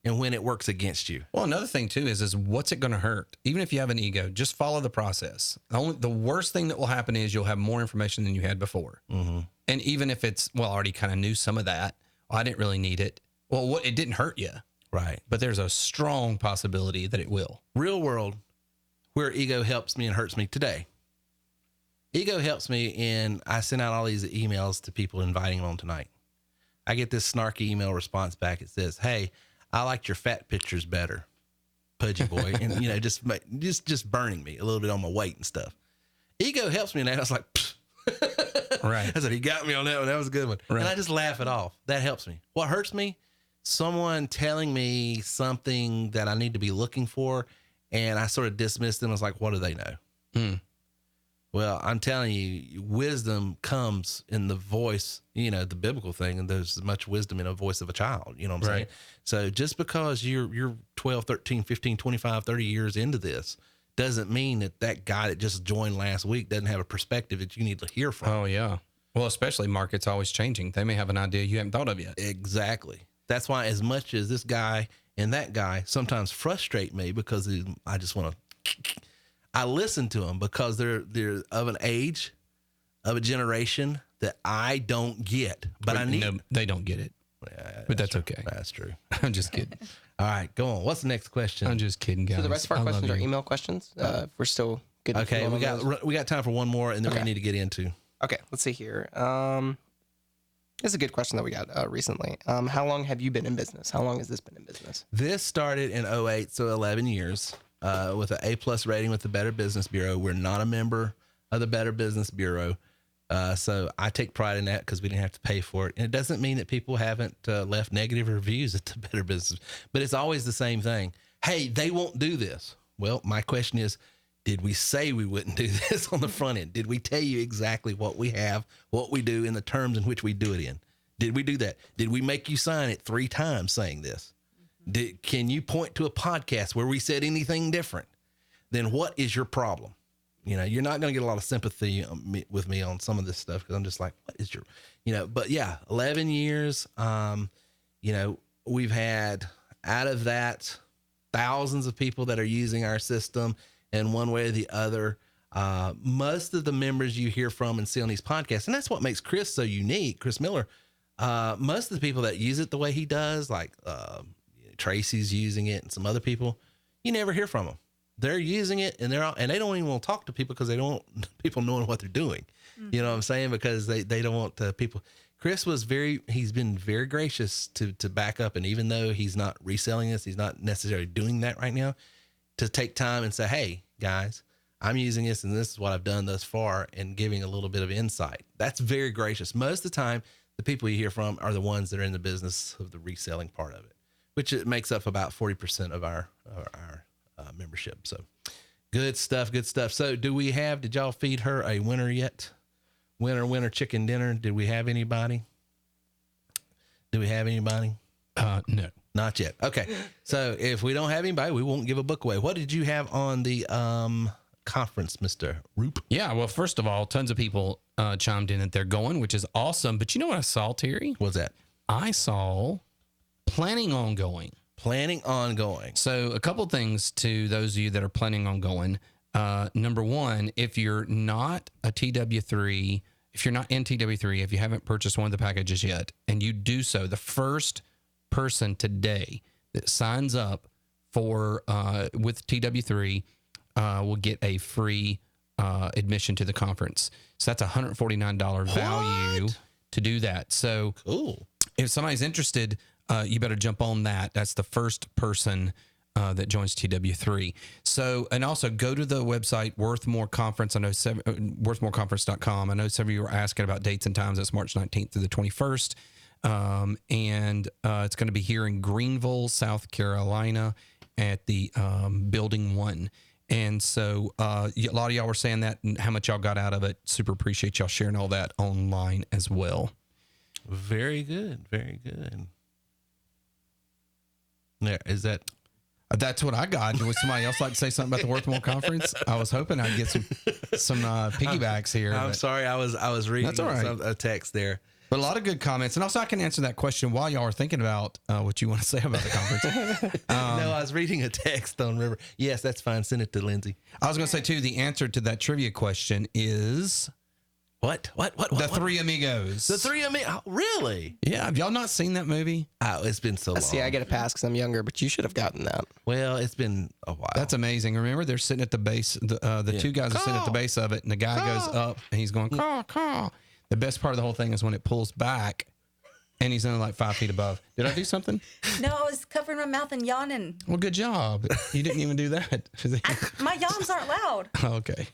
[SPEAKER 5] and when it works against you.
[SPEAKER 8] Well, another thing too is what's it going to hurt? Even if you have an ego, just follow the process. The worst thing that will happen is you'll have more information than you had before.
[SPEAKER 5] Mm-hmm.
[SPEAKER 8] And even if it's, I already kind of knew some of that. I didn't really need it. Well, it didn't hurt you.
[SPEAKER 5] Right.
[SPEAKER 8] But there's a strong possibility that it will.
[SPEAKER 5] Real world, where ego helps me and hurts me today. Ego helps me, and I send out all these emails to people inviting them on tonight. I get this snarky email response back. It says, hey, I liked your fat pictures better, pudgy boy. And, just burning me a little bit on my weight and stuff. Ego helps me in that. I was like, pfft.
[SPEAKER 8] Right.
[SPEAKER 5] I said, he got me on that one. That was a good one.
[SPEAKER 8] Right.
[SPEAKER 5] And I just laugh it off. That helps me. What hurts me? Someone telling me something that I need to be looking for, and I sort of dismiss them. I was like, what do they know? Well, I'm telling you, wisdom comes in the voice, the biblical thing, and there's as much wisdom in a voice of a child, you know what I'm saying? So just because you're 12, 13, 15, 25, 30 years into this doesn't mean that guy that just joined last week doesn't have a perspective that you need to hear from.
[SPEAKER 8] Oh, yeah. Well, especially market's always changing. They may have an idea you haven't thought of yet.
[SPEAKER 5] Exactly. That's why as much as this guy and that guy sometimes frustrate me because I just want to... I listen to them because they're of an age, of a generation that I don't get. But I need.
[SPEAKER 8] No, they don't get it.
[SPEAKER 5] Yeah,
[SPEAKER 8] but that's okay.
[SPEAKER 5] That's true.
[SPEAKER 8] I'm just kidding.
[SPEAKER 5] All right, go on. What's the next question?
[SPEAKER 8] I'm just kidding, guys.
[SPEAKER 6] So the rest of our questions are email questions. We're still good.
[SPEAKER 5] Okay, we got time for one more, and then we need to get into.
[SPEAKER 6] Okay, let's see here. This is a good question that we got recently. How long have you been in business? How long has this been in business?
[SPEAKER 5] This started in 2008, so 11 years. With an A+ rating with the Better Business Bureau. We're not a member of the Better Business Bureau. So I take pride in that because we didn't have to pay for it. And it doesn't mean that people haven't left negative reviews at the Better Business, but it's always the same thing. Hey, they won't do this. Well, my question is, did we say we wouldn't do this on the front end? Did we tell you exactly what we have, what we do, and the terms in which we do it in? Did we do that? Did we make you sign it 3 times saying this? Can you point to a podcast where we said anything different? Then what is your problem? You're not going to get a lot of sympathy with me on some of this stuff because I'm just like, what is your, but yeah, 11 years. we've had out of that thousands of people that are using our system in one way or the other. Most of the members you hear from and see on these podcasts, and that's what makes Chris so unique, Chris Miller. Most of the people that use it the way he does, like Tracy's using it and some other people, you never hear from them. They're using it and they don't even want to talk to people because they don't want people knowing what they're doing. Mm-hmm. You know what I'm saying? Because they don't want people. Chris he's been very gracious to back up. And even though he's not reselling this, he's not necessarily doing that right now, to take time and say, hey guys, I'm using this and this is what I've done thus far, and giving a little bit of insight. That's very gracious. Most of the time, the people you hear from are the ones that are in the business of the reselling part of it, which it makes up about 40% of our membership. So good stuff. So did y'all feed her a winner yet? Winner chicken dinner. Did we have anybody? No. Not yet. Okay. So if we don't have anybody, we won't give a book away. What did you have on the conference, Mr. Roop?
[SPEAKER 12] Yeah. Well, first of all, tons of people chimed in that they're going, which is awesome. But you know what I saw, Terry?
[SPEAKER 5] What's that?
[SPEAKER 12] I saw planning on going. So a couple things to those of you that are planning on going. Number one, if you're not a TW3, if you're not in TW3, if you haven't purchased one of the packages yet, and you do so, the first person today that signs up for with TW3 will get a free admission to the conference. So that's $149 value to do that. So
[SPEAKER 5] cool.
[SPEAKER 12] If somebody's interested, you better jump on that. That's the first person that joins TW3. So, and also go to the website, Worthmore Conference. I know worthmoreconference.com. I know some of you were asking about dates and times. That's March 19th through the 21st. And it's going to be here in Greenville, South Carolina at the Building 1. And so a lot of y'all were saying that and how much y'all got out of it. Super appreciate y'all sharing all that online as well.
[SPEAKER 5] Very good. There, is that...
[SPEAKER 12] That's what I got. Would somebody else like to say something about the Worthmore Conference? I was hoping I'd get some piggybacks here.
[SPEAKER 5] I'm sorry, I was reading a text there.
[SPEAKER 12] But a lot of good comments. And also I can answer that question while y'all are thinking about what you want to say about the conference.
[SPEAKER 5] No, I was reading a text on River. Yes, that's fine. Send it to Lindsay.
[SPEAKER 12] I was going to say, too, the answer to that trivia question is...
[SPEAKER 5] What?
[SPEAKER 12] The Three Amigos.
[SPEAKER 5] The Three Amigos. Oh, really?
[SPEAKER 12] Yeah. Have y'all not seen that movie?
[SPEAKER 5] Oh, it's been so long.
[SPEAKER 6] See, I get a pass because I'm younger, but you should have gotten that.
[SPEAKER 5] Well, it's been a while.
[SPEAKER 12] That's amazing. Remember, they're sitting at the base. The two guys are sitting at the base of it, and the guy goes up, and he's going, caw, caw. The best part of the whole thing is when it pulls back, and he's only like 5 feet above. Did I do something?
[SPEAKER 7] No, I was covering my mouth and yawning.
[SPEAKER 12] Well, good job. You didn't even do that.
[SPEAKER 7] My yawns aren't loud.
[SPEAKER 12] Okay.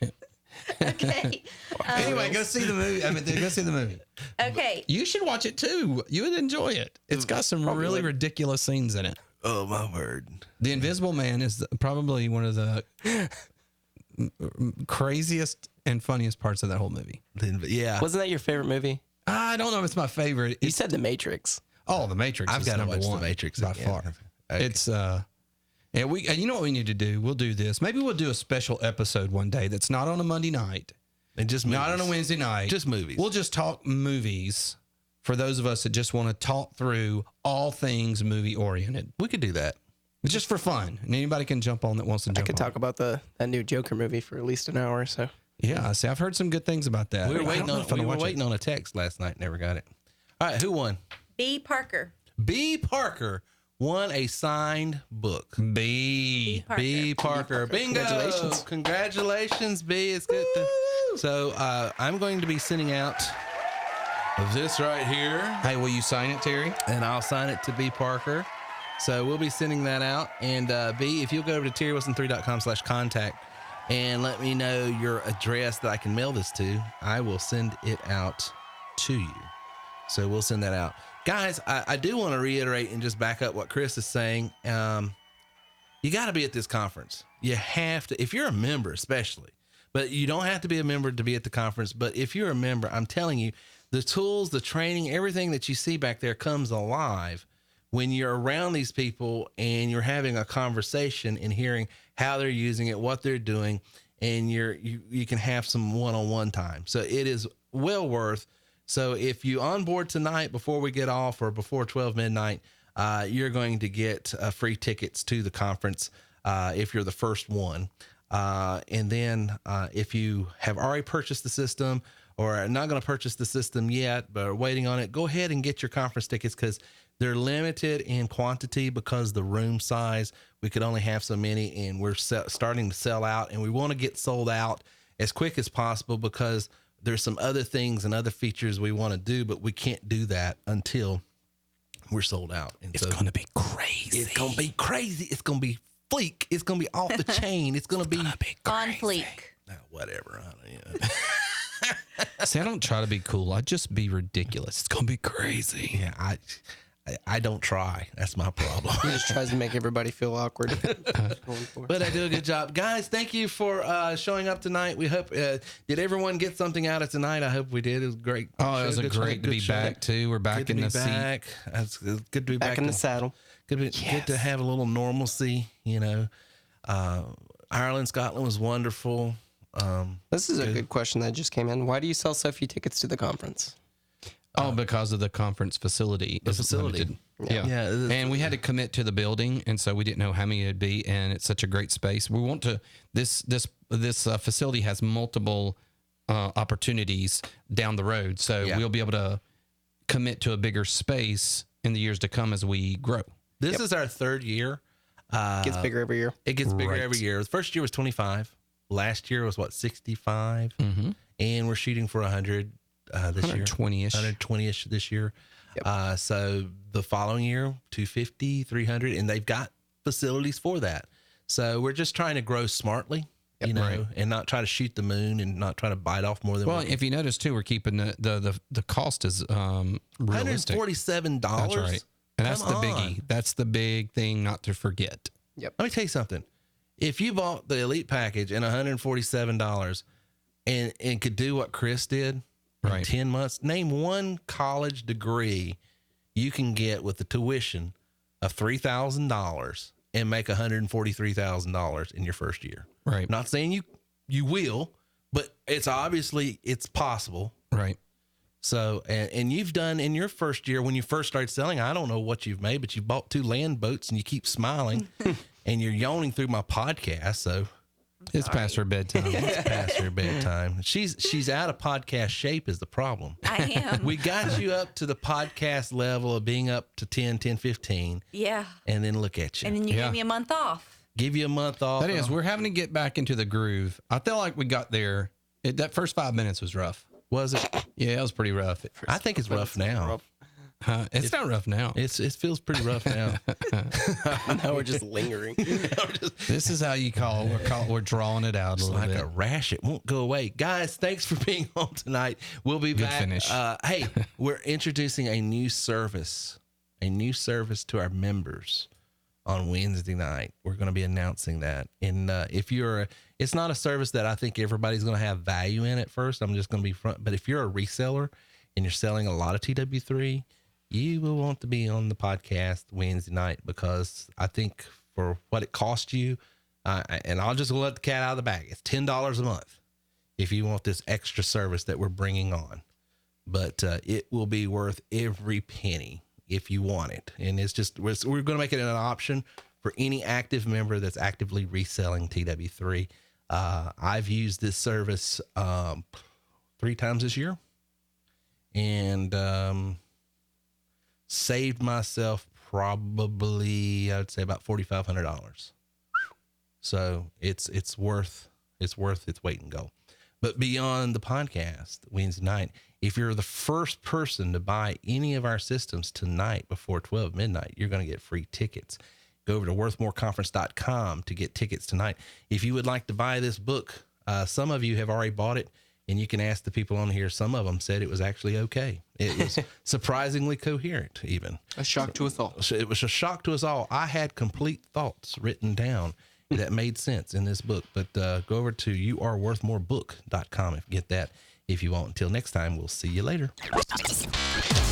[SPEAKER 7] Okay.
[SPEAKER 12] Anyway, go see the movie. Go see the movie.
[SPEAKER 7] Okay.
[SPEAKER 12] You should watch it too. You would enjoy it. It's got some really ridiculous scenes in it.
[SPEAKER 5] Oh, my word.
[SPEAKER 12] The Invisible Man is probably one of the craziest and funniest parts of that whole movie.
[SPEAKER 5] Yeah.
[SPEAKER 6] Wasn't that your favorite movie?
[SPEAKER 12] I don't know if it's my favorite.
[SPEAKER 6] You said The Matrix.
[SPEAKER 12] Oh, The Matrix.
[SPEAKER 5] I've got to watch The Matrix
[SPEAKER 12] by far. Okay. It's and you know what we need to do? We'll do this. Maybe we'll do a special episode one day that's not on a Monday night.
[SPEAKER 5] And just movies.
[SPEAKER 12] Not on a Wednesday night.
[SPEAKER 5] Just movies.
[SPEAKER 12] We'll just talk movies for those of us that just want to talk through all things movie oriented.
[SPEAKER 5] We could do that.
[SPEAKER 12] It's just for fun. And anybody can jump on that wants to jump on.
[SPEAKER 6] I could talk about that new Joker movie for at least an hour or so.
[SPEAKER 12] Yeah, see, I've heard some good things about that.
[SPEAKER 5] We were waiting on a text last night, never got it. All right, who won?
[SPEAKER 7] B. Parker.
[SPEAKER 5] B. Parker won a signed book.
[SPEAKER 12] B.
[SPEAKER 5] Parker. Bingo. Congratulations, B. It's good. So I'm going to be sending out this right here.
[SPEAKER 12] Hey, will you sign it, Terry?
[SPEAKER 5] And I'll sign it to B. Parker. So we'll be sending that out. And B, if you'll go over to terrywilson3.com/contact and let me know your address that I can mail this to, I will send it out to you. So we'll send that out. Guys, I do want to reiterate and just back up what Chris is saying. You got to be at this conference. You have to, if you're a member especially, but you don't have to be a member to be at the conference. But if you're a member, I'm telling you, the tools, the training, everything that you see back there comes alive when you're around these people and you're having a conversation and hearing how they're using it, what they're doing, and you can have some one-on-one time. So it is well worth So if you onboard tonight before we get off or before 12 midnight, you're going to get free tickets to the conference if you're the first one. And then if you have already purchased the system or are not going to purchase the system yet, but are waiting on it, go ahead and get your conference tickets because they're limited in quantity because the room size, we could only have so many, and we're starting to sell out, and we want to get sold out as quick as possible because there's some other things and other features we want to do, but we can't do that until we're sold out. And
[SPEAKER 12] it's going to be crazy.
[SPEAKER 5] It's going to be crazy. It's going to be fleek. It's going to be off the chain. It's going to be
[SPEAKER 7] on fleek.
[SPEAKER 5] Whatever.
[SPEAKER 12] See, I don't try to be cool. I just be ridiculous. It's going to be crazy.
[SPEAKER 5] Yeah, I don't try. That's my problem.
[SPEAKER 6] He just tries to make everybody feel awkward.
[SPEAKER 5] But I do a good job. Guys, thank you for showing up tonight. We hope, did everyone get something out of tonight? I hope we did. It was great.
[SPEAKER 12] Oh, it was great to be back, too. We're back in the seat.
[SPEAKER 5] It's good to be
[SPEAKER 6] back in the saddle.
[SPEAKER 5] Good to have a little normalcy, you know. Ireland, Scotland was wonderful.
[SPEAKER 6] This is a good question that just came in. Why do you sell so few tickets to the conference?
[SPEAKER 12] Because of the conference facility.
[SPEAKER 5] The facility.
[SPEAKER 12] Yeah. And we had to commit to the building, and so we didn't know how many it'd be, and it's such a great space. We want to, this facility has multiple opportunities down the road, so we'll be able to commit to a bigger space in the years to come as we grow.
[SPEAKER 5] This is our third year.
[SPEAKER 6] It gets bigger every year.
[SPEAKER 5] It gets bigger every year. The first year was 25. Last year was 65? Mm-hmm. And we're shooting for 100 this
[SPEAKER 12] 120-ish.
[SPEAKER 5] 120-ish this year. Yep. So the following year, 250, 300, and they've got facilities for that. So we're just trying to grow smartly, you know, and not try to shoot the moon and not try to bite off more than.
[SPEAKER 12] Well, if you notice too, we're keeping the cost is realistic.
[SPEAKER 5] $147.
[SPEAKER 12] That's right, and that's the biggie. That's the big thing not to forget.
[SPEAKER 6] Yep.
[SPEAKER 5] Let me tell you something. If you bought the elite package and $147 and could do what Chris did.
[SPEAKER 12] Right.
[SPEAKER 5] 10 months. Name one college degree you can get with the tuition of $3,000 and make $143,000 in your first year.
[SPEAKER 12] Right.
[SPEAKER 5] I'm not saying you will, but it's possible.
[SPEAKER 12] Right.
[SPEAKER 5] So, and you've done in your first year when you first started selling, I don't know what you've made, but you bought 2 land boats and you keep smiling and you're yawning through my podcast. So
[SPEAKER 12] it's past her bedtime.
[SPEAKER 5] It's past her bedtime. She's out of podcast shape is the problem.
[SPEAKER 7] I am.
[SPEAKER 5] We got you up to the podcast level of being up to 10, 15.
[SPEAKER 7] Yeah.
[SPEAKER 5] And then look at you.
[SPEAKER 7] And then you gave me a month off.
[SPEAKER 5] Give you a month off.
[SPEAKER 12] That is, we're having to get back into the groove. I feel like we got there. That first 5 minutes was rough.
[SPEAKER 5] Was it?
[SPEAKER 12] Yeah, it was pretty rough.
[SPEAKER 5] I think it's rough now.
[SPEAKER 12] It's not rough now.
[SPEAKER 5] It feels pretty rough now.
[SPEAKER 6] Now we're just lingering.
[SPEAKER 12] This is how you call. We're drawing it out a little bit.
[SPEAKER 5] Like a rash. It won't go away. Guys, thanks for being on tonight. We'll be back.
[SPEAKER 12] Finish.
[SPEAKER 5] Hey, we're introducing a new service to our members on Wednesday night. We're going to be announcing that. And it's not a service that I think everybody's going to have value in at first. I'm just going to be front. But if you're a reseller and you're selling a lot of TW3, you will want to be on the podcast Wednesday night because I think for what it costs you, and I'll just let the cat out of the bag. It's $10 a month if you want this extra service that we're bringing on. But it will be worth every penny if you want it. And it's just, we're going to make it an option for any active member that's actively reselling TW3. I've used this service 3 times this year and saved myself probably, I would say, about $4,500. So it's worth its weight in gold. But beyond the podcast Wednesday night, if you're the first person to buy any of our systems tonight before 12 midnight, you're going to get free tickets. Go over to worthmoreconference.com to get tickets tonight. If you would like to buy this book, some of you have already bought it, and you can ask the people on here. Some of them said it was actually okay. It was surprisingly coherent, even.
[SPEAKER 6] A shock to us all.
[SPEAKER 5] So it was a shock to us all. I had complete thoughts written down that made sense in this book. But go over to youareworthmorebook.com and get that if you want. Until next time, we'll see you later.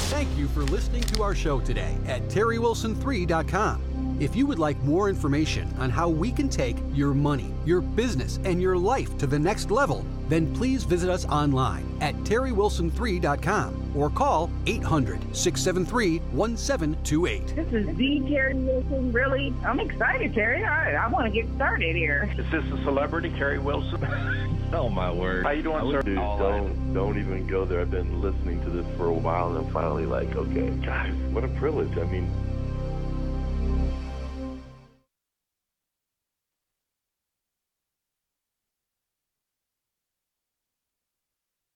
[SPEAKER 1] Thank you for listening to our show today at TerryWilson3.com. If you would like more information on how we can take your money, your business, and your life to the next level, then please visit us online at terrywilson3.com or call 800-673-1728.
[SPEAKER 2] This is the Terry Wilson. Really? I'm excited, Terry. I want to get started here.
[SPEAKER 13] Is this a celebrity, Terry Wilson?
[SPEAKER 4] Oh my word.
[SPEAKER 13] How you doing, sir?
[SPEAKER 4] Dude, don't even go there. I've been listening to this for a while and I'm finally like, okay, guys, what a privilege. I mean,